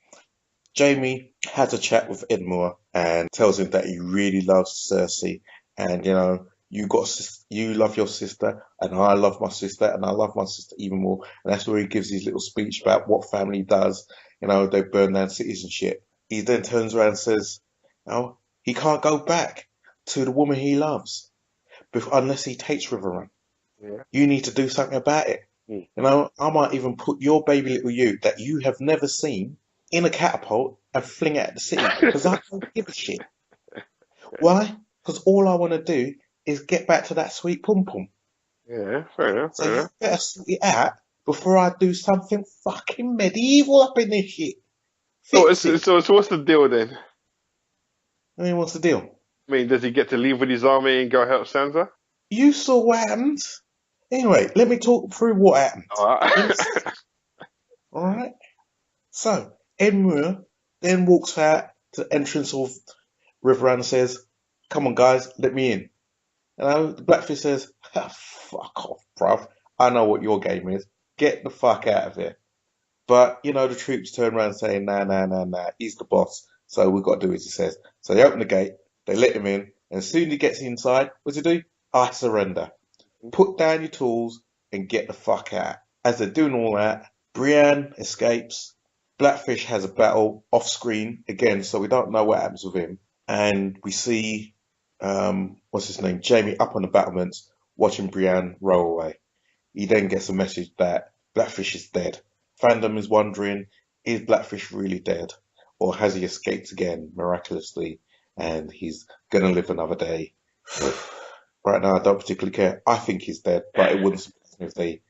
Jamie has a chat with Edmure and tells him that he really loves Cersei, and you love your sister, and I love my sister, and I love my sister even more. And that's where he gives his little speech about what family does. They burn down cities and shit. He then turns around and says, he can't go back to the woman he loves unless he takes Riverrun. yeah. You need to do something about it. Mm. I might even put your baby little you that you have never seen in a catapult and fling it at the city because I don't give a shit. Why? Because all I want to do is get back to that sweet pum pum. Yeah, fair enough, So fair you enough. better sort it out before I do something fucking medieval up in this shit. Fix it. So what's the deal then? I mean, what's the deal? I mean, does he get to leave with his army and go help Sansa? You saw what happened. Anyway, let me talk through what happened. All right. Let me see. All right. So Edmure then walks out to the entrance of Riverrun and says, "Come on, guys, let me in." The Blackfish says, "Fuck off, bruv. I know what your game is. Get the fuck out of here." But, the troops turn around saying, "Nah, nah, nah, nah. He's the boss. So we've got to do as he says." So they open the gate, they let him in, and as soon as he gets inside, what's he do? "I surrender. Put down your tools and get the fuck out." As they're doing all that, Brienne escapes. Blackfish has a battle off screen again, so we don't know what happens with him. And we see, what's his name? Jamie up on the battlements watching Brienne roll away. He then gets a message that Blackfish is dead. Fandom is wondering, is Blackfish really dead? Or has he escaped again miraculously and he's gonna live another day? Right now, I don't particularly care. I think he's dead, but it wouldn't surprise me if they,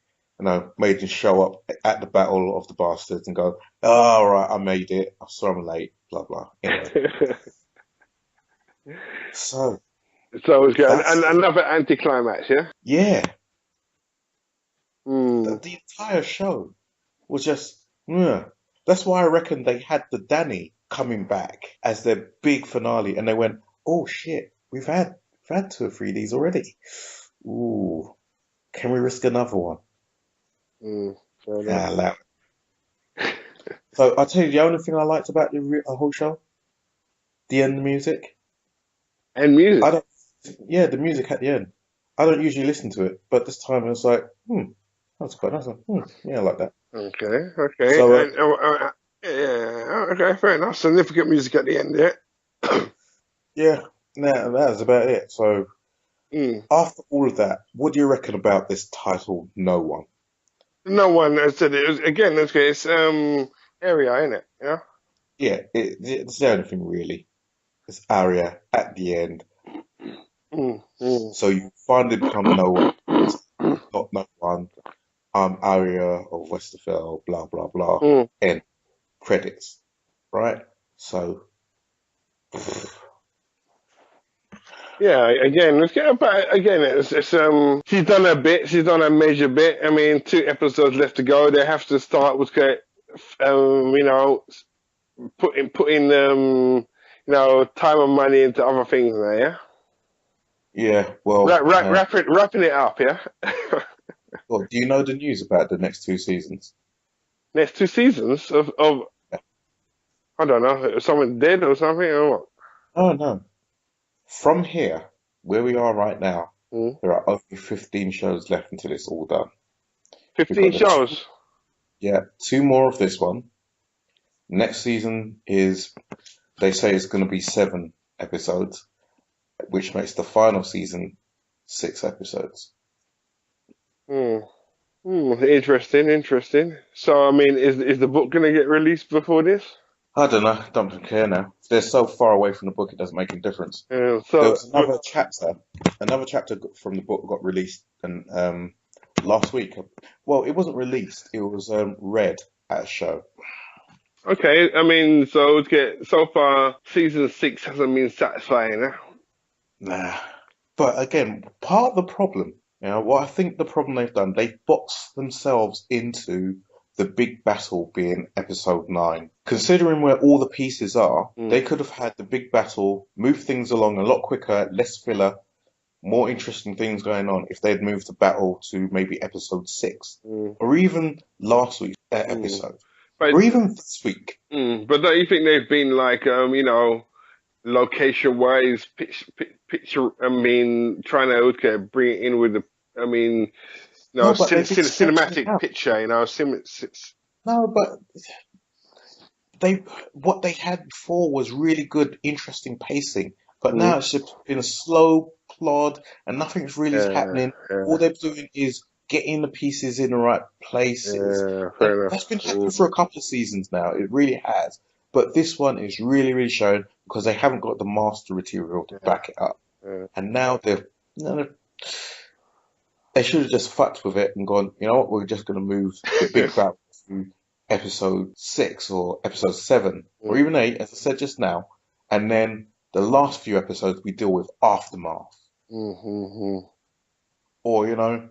made him show up at the Battle of the Bastards and go, "Oh, all right, I made it. I'm sorry I'm late." Blah blah. Anyway, so So it's good. that's Another anticlimax, yeah. yeah. Hmm. The entire show was just yeah. That's why I reckon they had the Danny coming back as their big finale, and they went, "Oh shit, we've had 2 or 3 of these already. Ooh, can we risk another one?" Hmm. Fair enough. Ah, allow So I'll tell you the only thing I liked about the whole show, the end music. And I music. don't, yeah, the music at the end. I don't usually listen to it, but this time it was like, that's quite nice. Yeah, I like that. Okay. Okay. So And yeah. Okay. Fair enough. Significant music at the end, yeah. yeah, that was about it. So Hmm. after all of that, what do you reckon about this title, No One? No one has said it. Again, okay, it's area, isn't it? Yeah. Yeah, it's the only thing really. It's Arya at the end. Mm, mm, So you finally become No One. Not No One. I'm Arya of Westerfell. Blah blah blah. mm. End credits. Right? So Yeah, again, let's get about again. It's she's done her bit. She's done her major bit. I mean, 2 episodes left to go. They have to start with, you know, putting time and money into other things now. Yeah, yeah, well, wrapping it up. Yeah, well, do you know the news about the next 2 seasons? next 2 seasons of I don't know, someone dead or something or what? Oh no. From here, where we are right now, Mm. there are only 15 shows left until it's all done. We've 15 got shows. yeah, 2 more of this one. Next season is, they say it's going to be 7 episodes, which makes the final season 6 episodes. Mm. Interesting, interesting. So, I mean, is the book going to get released before this? I don't know, don't care now. They're so far away from the book, it doesn't make any difference. There So, was another chapter from the book got released and last week. Well, it wasn't released, it was read at a show. okay, I mean, so far, season 6 hasn't been satisfying. Eh? Nah. But again, part of the problem, what I think the problem they've done, they've boxed themselves into the big battle being episode 9. Considering where all the pieces are, they could have had the big battle, move things along a lot quicker, less filler, more interesting things going on if they'd moved the battle to maybe episode 6, or even last week's episode, But or even this week. but don't you think they've been like location wise, picture? I mean, trying to bring it in with the. I mean, no, No, but they've been stretching it cinematic out. picture. No, but what they had before was really good, interesting pacing. But now it's just been a slow plod and nothing's really happening. All they're doing is getting the pieces in the right places. And fair that's been enough. happening for a couple of seasons now. It really has. But this one is really, really showing because they haven't got the master material to back it up. And now they should have just fucked with it and gone, you know what, we're just going to move the big battle to episode 6 or episode 7 or even 8, as I said just now. And then the last few episodes we deal with aftermath. Or,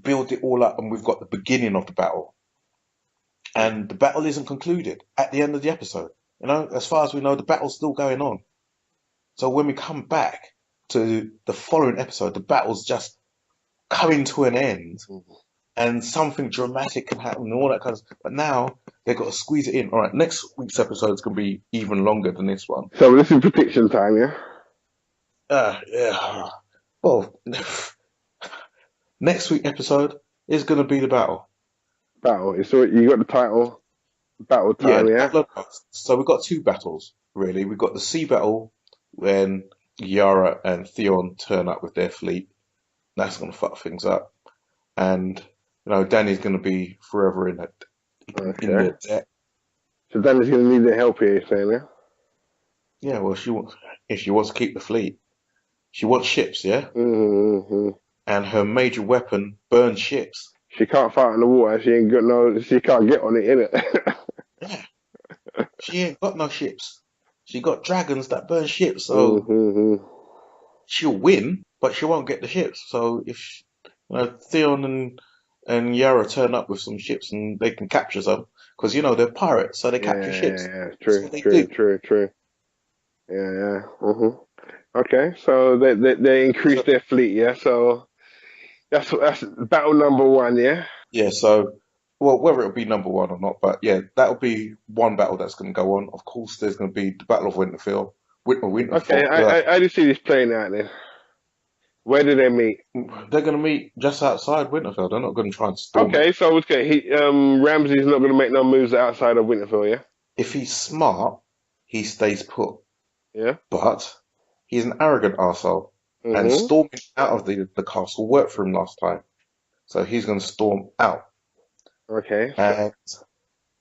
build it all up and we've got the beginning of the battle. And the battle isn't concluded at the end of the episode. As far as we know, the battle's still going on. So when we come back to the following episode, the battle's just coming to an end. And something dramatic can happen and all that kind of stuff. But now they've got to squeeze it in. All right, next week's episode is going to be even longer than this one. So this is prediction time, yeah? Yeah. Well, next week's episode is going to be the battle. So you got the title, battle time, yeah? So we've got 2 battles, really. We've got the sea battle when Yara and Theon turn up with their fleet. That's going to fuck things up. And, Dany's going to be forever in the debt. So Dany's going to need the help here, you're saying, yeah? Yeah, well, if she wants to keep the fleet, she wants ships, yeah? And her major weapon burns ships. She can't fight in the water. She can't get on it, innit? Yeah. She ain't got no ships. She got dragons that burn ships, so she'll win, but she won't get the ships. So if Theon and Yara turn up with some ships and they can capture some, because they're pirates, so they capture ships. True. Yeah. Okay, so they increased their fleet, yeah. So that's battle number 1, yeah. Yeah. So, well, whether it'll be number 1 or not, but yeah, that'll be one battle that's going to go on. Of course, there's going to be the Battle of Winterfell. Okay, I do see this playing out then. Where do they meet? They're going to meet just outside Winterfell. They're not going to try and storm it. Ramsay's not going to make no moves outside of Winterfell, yeah? If he's smart, he stays put. Yeah. But he's an arrogant arsehole. And storming out of the castle worked for him last time. So he's going to storm out. Okay. And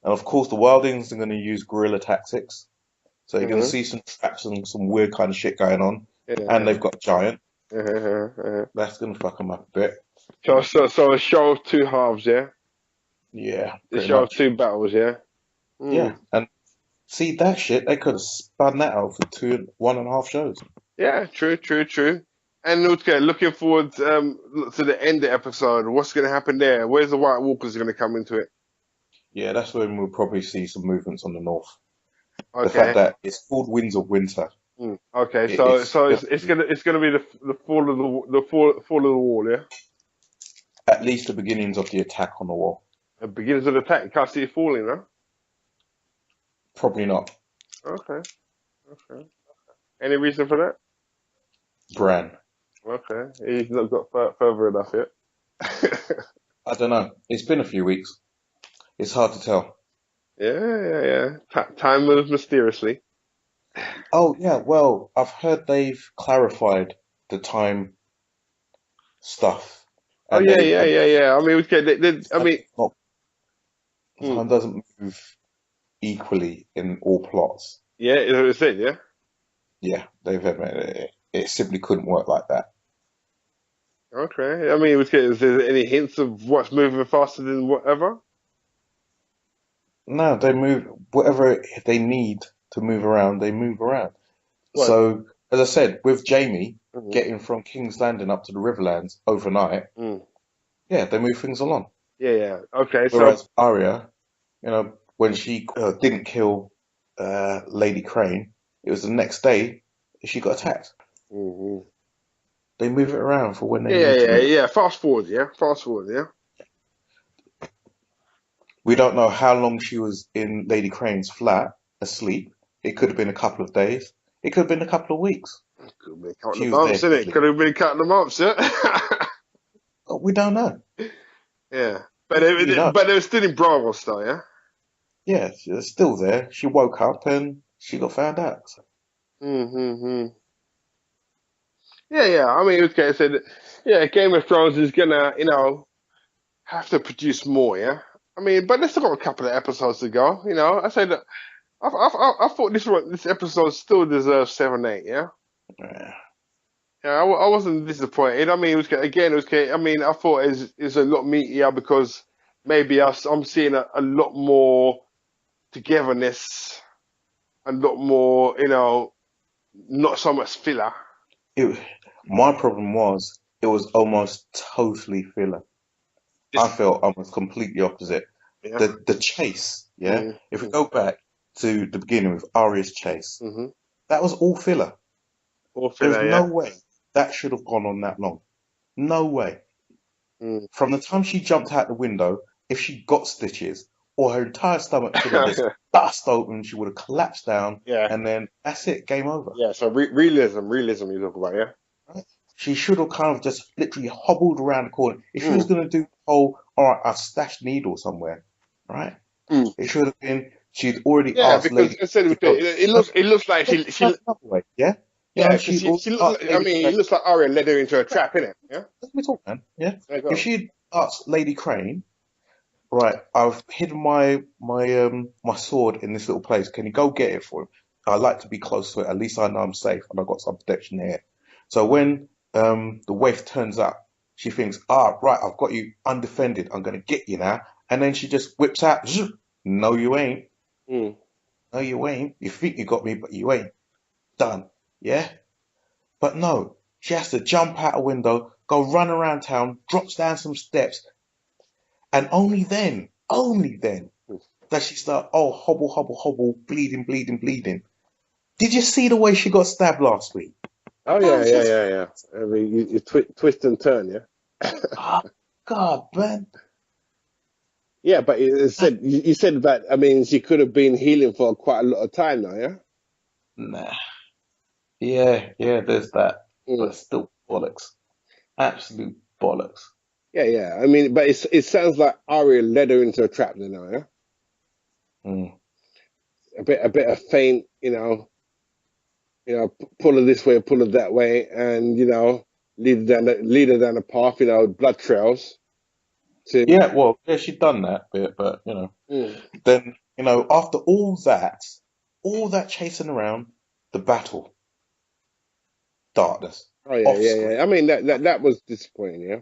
of course, the Wildlings are going to use guerrilla tactics. So you're going to see some traps and some weird kind of shit going on. And they've got Giant. That's going to fuck them up a bit. So a show of 2 halves, yeah? Yeah. A show of 2 battles, yeah? Yeah. And see, that shit, they could have spun that out for 1.5 shows. Yeah, true. And looking forward to the end of the episode. What's going to happen there? Where's the White Walkers going to come into it? Yeah, that's when we'll probably see some movements on the north. Okay. The fact that it's called Winds of Winter. Okay, so it's gonna be the fall of the wall, yeah. At least the beginnings of the attack on the wall. The beginnings of the attack. You can't see it falling, huh? Probably not. Okay. Any reason for that? Bran. Okay, he's not got further enough yet. I don't know. It's been a few weeks. It's hard to tell. Yeah. Time moves mysteriously. Oh, yeah. Well, I've heard they've clarified the time stuff. Oh, yeah. I mean, Time doesn't move equally in all plots. Yeah, is what it said, yeah? Yeah, they've admitted it. It simply couldn't work like that. Okay. I mean, is there any hints of what's moving faster than whatever? No, they move whatever they need to move around, they move around. What? So, as I said, with Jamie getting from King's Landing up to the Riverlands overnight, yeah, they move things along. Yeah, yeah. Okay, so Whereas Arya, when she didn't kill Lady Crane, it was the next day she got attacked. mhm. They move it around for when they Yeah, yeah, need to yeah, move it. yeah. Fast forward, yeah. Fast forward, yeah. We don't know how long she was in Lady Crane's flat asleep. It could have been a couple of days. It could have been a couple of weeks. Could have been a couple She of was months, there innit? asleep. Could have been a couple of months, yeah. We don't know. Yeah, We don't really know. but they were still in Bravo style, yeah. Yeah, she was still there. She woke up and she got found out. So, Mm-hmm. Yeah, yeah. I mean, okay, I said, yeah, Game of Thrones is gonna, have to produce more, yeah. I mean, but they still got a couple of episodes to go, I said that I thought this episode still deserves 7, 8, yeah. yeah. Yeah, I wasn't disappointed. I mean, it was again, it was okay. I mean, I thought it's a lot meatier because maybe I'm seeing a lot more togetherness, a lot more, not so much filler. It, my problem was it was almost totally filler. I Just felt almost completely opposite. yeah. The chase, yeah. Mm, If we go back to the beginning with Arya's chase, mm-hmm. that was all filler. All There's filler, no yeah. way that should have gone on that long. No way. Mm. From the time she jumped out the window, if she got stitches, or her entire stomach should have just burst open, she would have collapsed down, Yeah, and then that's it, game over. yeah. So realism you talk about, yeah. Right? She should have kind of just literally hobbled around the corner. If she was Mm, going to do the whole, all right, I've stashed needle somewhere, right? mm. It should have been she'd already Yeah, asked because Lady I said to go. No, it looks like let's she try another way, yeah? yeah, because She'd already she look. asked I Lady mean, Crane. it looks like Arya led her into a trap, innit? Yeah. Let me talk, man. Yeah? There you If go. she'd asked Lady Crane, right, I've hidden my sword in this little place. Can you go get it for him? I like to be close to it. At least I know I'm safe and I've got some protection here. So when the waif turns up, she thinks, right, I've got you undefended. I'm gonna get you now. And then she just whips out, "Zoom. No, you ain't. Mm. No, you ain't. You think you got me, but you ain't. Done. Yeah? But no, she has to jump out a window, go run around town, drops down some steps, and only then that she start, oh, hobble, hobble, hobble, bleeding, bleeding, bleeding. Did you see the way she got stabbed last week? Oh That yeah, was yeah, just, yeah, yeah. I mean, you twist and turn, yeah. oh, God, man. Yeah, but you said that. I mean, she could have been healing for quite a lot of time now, yeah. Nah. Yeah, there's that. Mm. But still bollocks. Absolute bollocks. Yeah, yeah. I mean, but it sounds like Arya led her into a trap now, yeah. Mm. A bit of feint, pull her this way, pull her that way, and lead her down the path, blood trails to. Yeah, well, yeah, she'd done that bit, but, Mm. then, after all that chasing around, the battle, darkness, Oh yeah, off yeah, screen. yeah. I mean that was disappointing, yeah.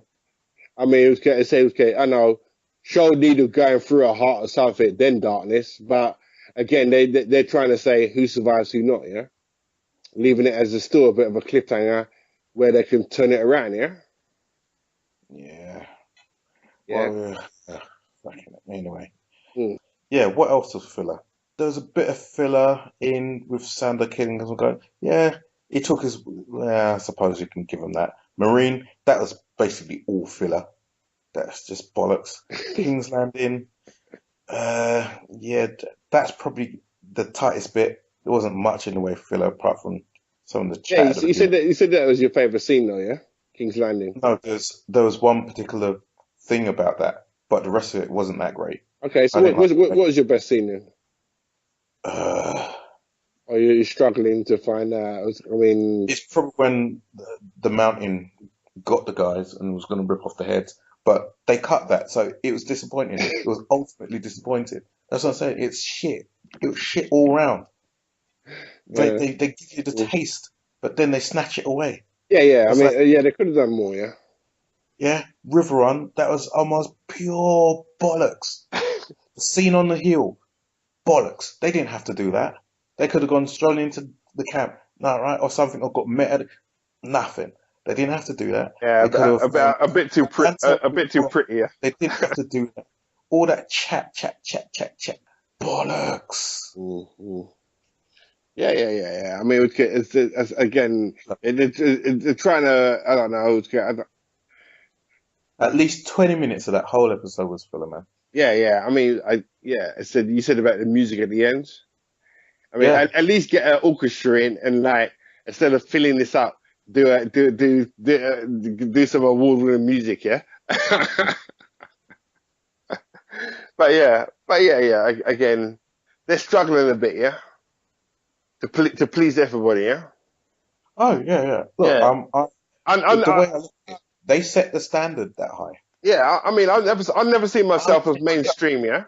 I mean, it was okay to say, okay, I know, show needle going through a heart or something, then darkness, but again, they're trying to say who survives, who not, yeah, leaving it as still a bit of a cliffhanger where they can turn it around, yeah, Yeah. yeah. Fucking anyway. Mm. Yeah, what else was filler? There was a bit of filler in with Sander killing us and going, yeah, he took his, I suppose you can give him that. Marine, that was basically all filler. That's just bollocks. King's Landing, yeah, that's probably the tightest bit. There wasn't much in the way of filler apart from some of the Yeah, chat at the beginning. you said that was your favorite scene though, yeah, King's Landing. No, there was one particular thing about that, but the rest of it wasn't that great. Okay, so I didn't like what was your best scene then? uh, Or you're struggling to find out? I mean, it's probably when the mountain got the guys and was going to rip off the heads, but they cut that, so it was disappointing. It was ultimately disappointing. That's what I'm saying. It's shit. It was shit all round. They, yeah, they they give you the taste, but then they snatch it away. yeah, yeah. I That's mean, like, yeah, they could have done more, yeah. yeah, River Run. That was almost pure bollocks. The scene on the hill, bollocks. They didn't have to do that. They could have gone strolling into the camp, no, right, or something, or got met at nothing. They didn't have to do that. Yeah, They could have a bit too banter. a bit too pretty. Yeah. They didn't have to do that. All that chat, chat, chat, chat, chat. Bollocks. Mm-hmm. Yeah. I mean, it's again, they're trying to. I don't know. At least 20 minutes of that whole episode was filler, man. Yeah. I mean, I said you said about the music at the end. I mean, Yeah. at least get an orchestra in and like instead of filling this up, do some award-winning music. Yeah. but yeah. Again, they're struggling a bit. Yeah. To please everybody. Yeah. Oh, yeah, yeah. Look, Yeah. And the way I look at it, they set the standard that high. yeah, I mean, I've never seen I myself was as mainstream, yeah.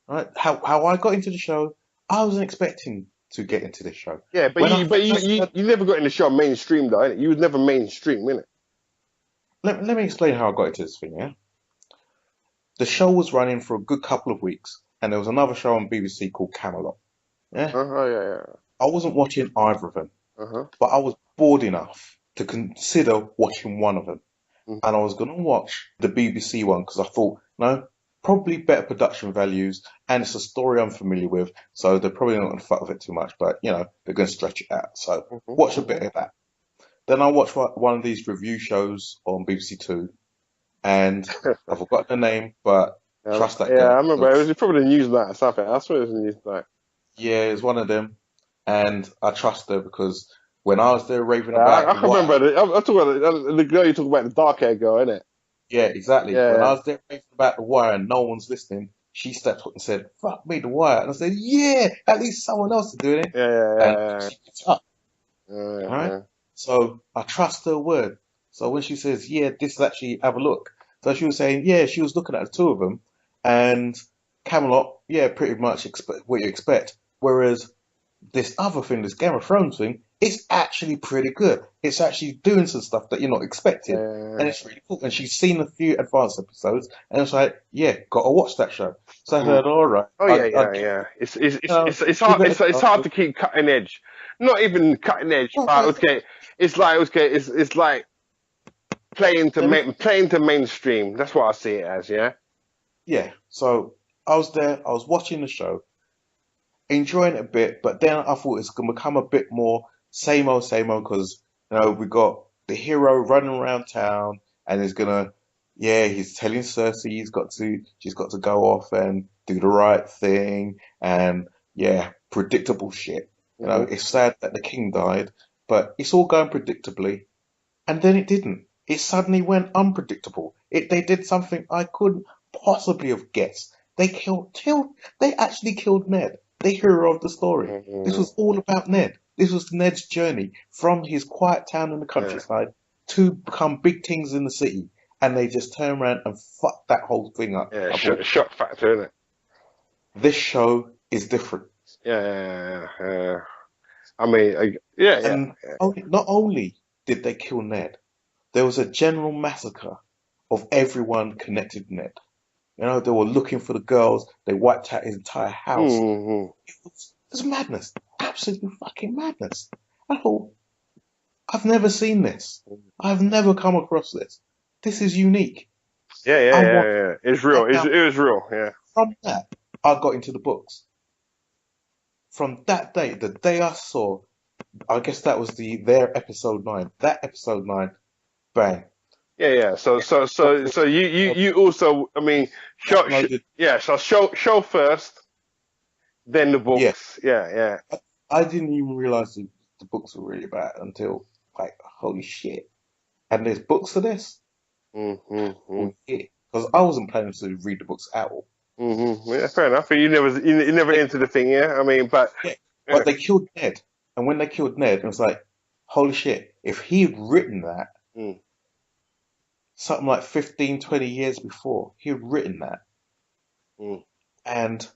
right? How I got into the show, I wasn't expecting to get into this show. Yeah, but When I first heard, you never got in the show mainstream though, innit? You was never mainstream, innit? let me explain how I got into this thing, yeah? The show was running for a good couple of weeks, and there was another show on BBC called Camelot. Yeah? Uh-huh, yeah. I wasn't watching either of them, Uh-huh. but I was bored enough to consider watching one of them. Mm. And I was going to watch the BBC one because I thought, no, probably better production values, and it's a story I'm familiar with, so they're probably not going to fuck with it too much, but you know, they're going to stretch it out. So watch a bit of that. Then I watched one of these review shows on BBC Two, and I forgot the name, but trust that Yeah, I girl. remember it was probably the Newsnight or something. I swear it was the Newsnight. Yeah, it's one of them, and I trust her because when I was there raving Yeah, about I the can remember it. I'm talking about the girl you talk about, the dark haired girl, innit? yeah, exactly. When I Yeah, was there raving about The Wire and no one's listening, she stepped up and said, "Fuck me, The Wire," and I said, "Yeah, at least someone else is doing it," yeah, yeah, and yeah, she gets up. yeah, All right, yeah. so I trust her word. So when she says, "Yeah, this is actually have a look," so she was saying, "Yeah, she was looking at the two of them, and Camelot, yeah, pretty much expect what you expect." Whereas this other thing, this Game of Thrones thing, it's actually pretty good. It's actually doing some stuff that you're not expecting. And Yeah. it's really cool. And she's seen a few advanced episodes and it's like, yeah, gotta watch that show. So I Mm. said, all right, Oh yeah. It's give hard it it's hard to keep cutting edge. Not even cutting edge, but okay. It's like playing to mainstream. That's what I see it as. Yeah. yeah. So I was there, I was watching the show, enjoying it a bit, but then I thought it's gonna become a bit more same old, because you know we got the hero running around town and he's gonna, yeah, he's telling Cersei she's got to go off and do the right thing, and yeah, predictable shit. You know, Hmm. it's sad that the king died, but it's all going predictably, and then it didn't. It suddenly went unpredictable. They did something I couldn't possibly have guessed. They actually killed Ned, the hero of the story. This Hmm. was all about Ned. This was Ned's journey from his quiet town in the Yeah. countryside to become big things in the city. And they just turned around and fucked that whole thing up. Yeah. I thought, Shock factor, innit? this show is different. Yeah. I mean, yeah. And not only did they kill Ned, there was a general massacre of everyone connected to Ned. You know, they were looking for the girls. They wiped out his entire house. Hmm. It was madness. Absolutely fucking madness. I thought, I've never seen this. I've never come across this. This is unique. I want Yeah. It's real. that now. It was real. Yeah. From that, I got into the books. From that day, the day I saw, I guess that was their episode 9. That episode 9, bang. Yeah. So you also, I mean, Downloaded. yeah. So show first, then the Yeah, books. Yeah. I didn't even realize the books were really bad until, like, holy shit. And there's books for this? Mm-hmm. Oh, yeah. Because I wasn't planning to read the books at all. Yeah, fair enough. You never They, into the thing, yeah. I mean, but yeah, yeah. but they killed Ned. And when they killed Ned, it was like, holy shit. If he had written that Mm, something like 15, 20 years before, he had written that. mm, And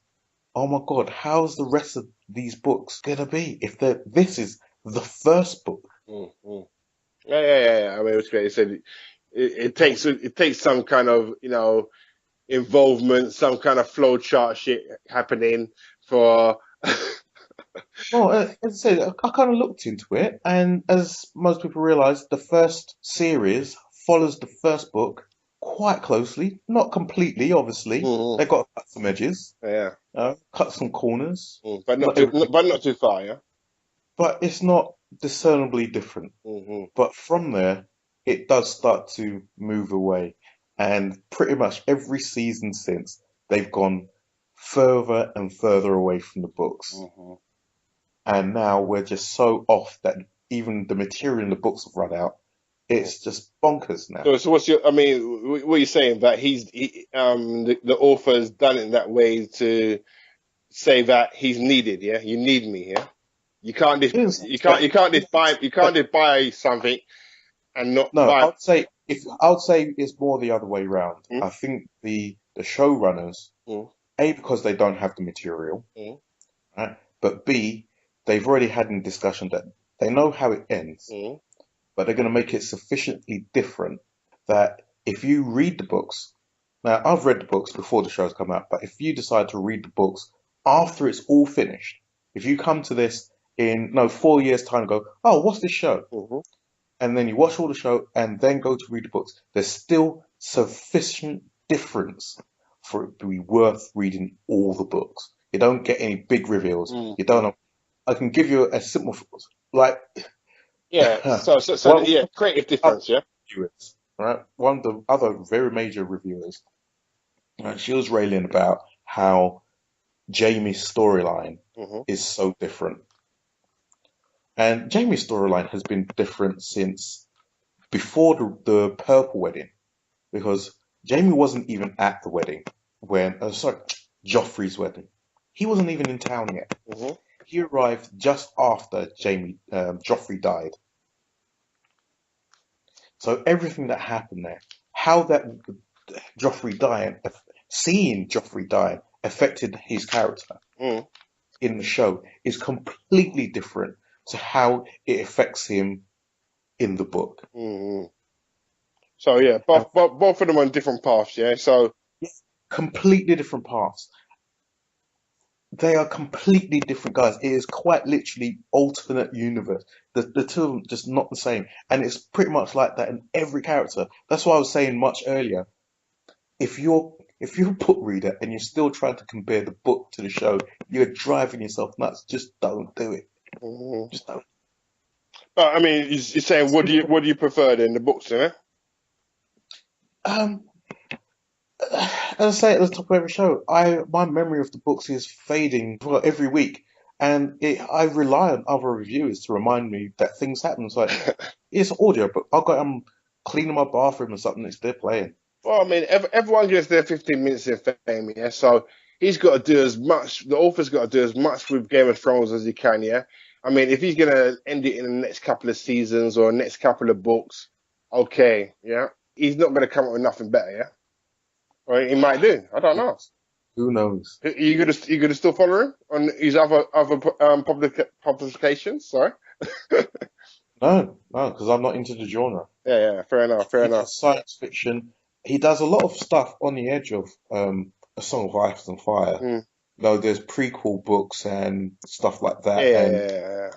oh my God, how's the rest of these books gonna be if this is the first book? mm. Yeah. I mean, it's great. It said it takes some kind of involvement, some kind of flow chart shit happening for Well, as I said, I kind of looked into it, and as most people realize, the first series follows the first book quite closely. Not completely, obviously. Hmm. They got to cut some edges, Yeah. cut some corners. But not Not too, everything, but not too far, yeah. but it's not discernibly different. Hmm. But from there, it does start to move away, and pretty much every season since, they've gone further and further away from the books. Hmm. And now we're just so off that even the material in the books have run out. It's just bonkers now. So what's your? I mean, what are you saying that the author's done it that way to say that he's needed? Yeah, you need me here. You can't just He didn't say that. He didn't say you can't that. just buy something and not No, buy. I would say it's more the other way round. Mm, I think the showrunners, mm, A, because they don't have the material, mm, right? But B, they've already had a discussion that they know how it ends, mm, but they're going to make it sufficiently different that if you read the books, now I've read the books before the shows come out, but if you decide to read the books after it's all finished, if you come to this in no 4 years time and go, oh, what's this show? mhm, And then you watch all the show and then go to read the books, there's still sufficient difference for it to be worth reading all the books. You don't get any big reveals. mm, You mm. don't. I can give you a simple, like Yeah. one Yeah, creative of the difference. Yeah. reviewers, right? One of the other very major reviewers, she was railing about how Jamie's storyline Hmm. is so different. And Jamie's storyline has been different since before the Purple Wedding, because Jamie wasn't even at the wedding when, sorry, Joffrey's wedding. He wasn't even in town yet. Hmm. He arrived just after Joffrey died. So everything that happened there, how that Joffrey dying, seeing Joffrey die affected his character Mm, in the show is completely different to how it affects him in the book. mm. So yeah, And both of them on different paths. Yeah. So completely different paths. They are completely different guys. It is quite literally alternate universe. The two of them just not the same. And it's pretty much like that in every character. That's why I was saying much earlier. If you're a book reader and you're still trying to compare the book to the show, you're driving yourself nuts. Just don't do it. mhm. Just don't. But I mean, you're saying what do you prefer then the books, yeah? Um, as I say at the top of every show, my memory of the books is fading well every week, and I rely on other reviewers to remind me that things happen. It's like it's audio, but I'm cleaning my bathroom or something. It's there playing. Well, I mean, everyone gets their 15 minutes in fame, yeah. So he's got to do as much. The author's got to do as much with Game of Thrones as he can, yeah. I mean, if he's gonna end it in the next couple of seasons or next couple of books, okay, yeah. He's not gonna come up with nothing better, yeah. Or he might do. I don't know. Who knows? You gonna still follow him on his other publications? Sorry. No, no, because I'm not into the genre. Yeah, yeah. Fair enough. Fair He enough. does science fiction. He does a lot of stuff on the edge of A Song of Ice and Fire. Mm. There's prequel books and stuff like Yeah, that, yeah, and yeah, yeah.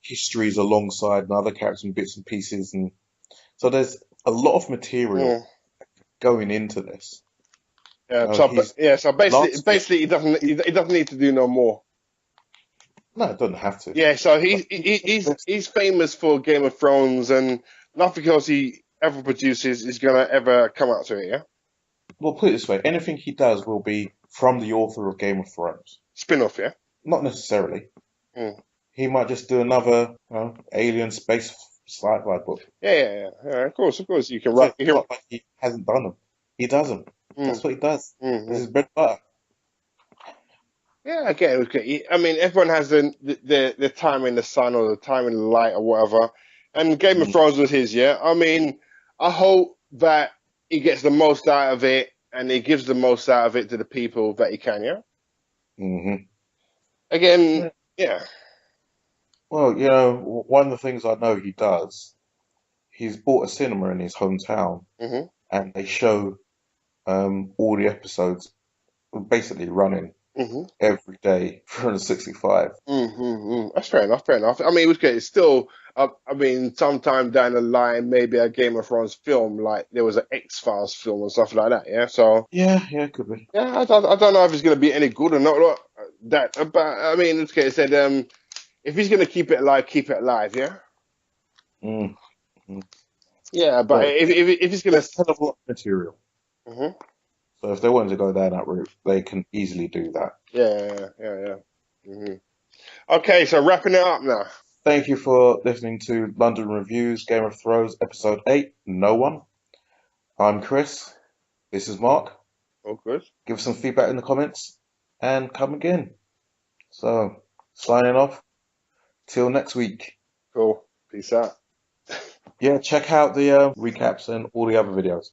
histories alongside and other characters and bits and pieces, and so there's a lot of material Mm. going into this. Yeah, so He's yeah, so last book. basically he doesn't need to do no more. No, it doesn't have to. Yeah, so But he's famous for Game of Thrones, and nothing else he ever produces is gonna ever come out to it. Yeah, we'll put it this way: anything he does will be from the author of Game of Thrones. spin off. Yeah. Not necessarily. Mm. He might just do another alien space sci-fi book. Yeah, yeah, yeah, yeah. Of course, you can So write. it's not like he hasn't done them. He does them. Mm, That's what he does. This mm. is bread and butter. Yeah, I get it. Okay. I mean, everyone has the time in the sun or the time in the light or whatever, and Game of Mm. Thrones was his. Yeah, I mean, I hope that he gets the most out of it, and he gives the most out of it to the people that he can. Yeah. Hmm. Again, Yeah. yeah. Well, one of the things I know he does, he's bought a cinema in his hometown, Hmm. and they show all the episodes basically running. Hmm. every day, 365. That's fair enough. Fair enough. I mean, it was good. It's still. I mean, sometime down the line, maybe a Game of Thrones film, like there was an X-Files film and stuff like that. Yeah. So Yeah, yeah, could be. yeah, I don't know if it's gonna be any good or not. Look, that, but I mean, it's good. It said if he's gonna keep it alive, keep it alive. Yeah. Mm, mm. Yeah, but But if he's gonna. there's a hell of a lot of material. Mhm. So if they wanted to go down that route, they can easily do that. Yeah. Okay, so wrapping it up now. Thank you for listening to London Reviews Game of Thrones episode 8, No One. I'm Chris. This is Mark. Oh, good. Give us some feedback in the comments and come again. So, signing off. Till next week. Cool. Peace out. Yeah, check out the recaps and all the other videos.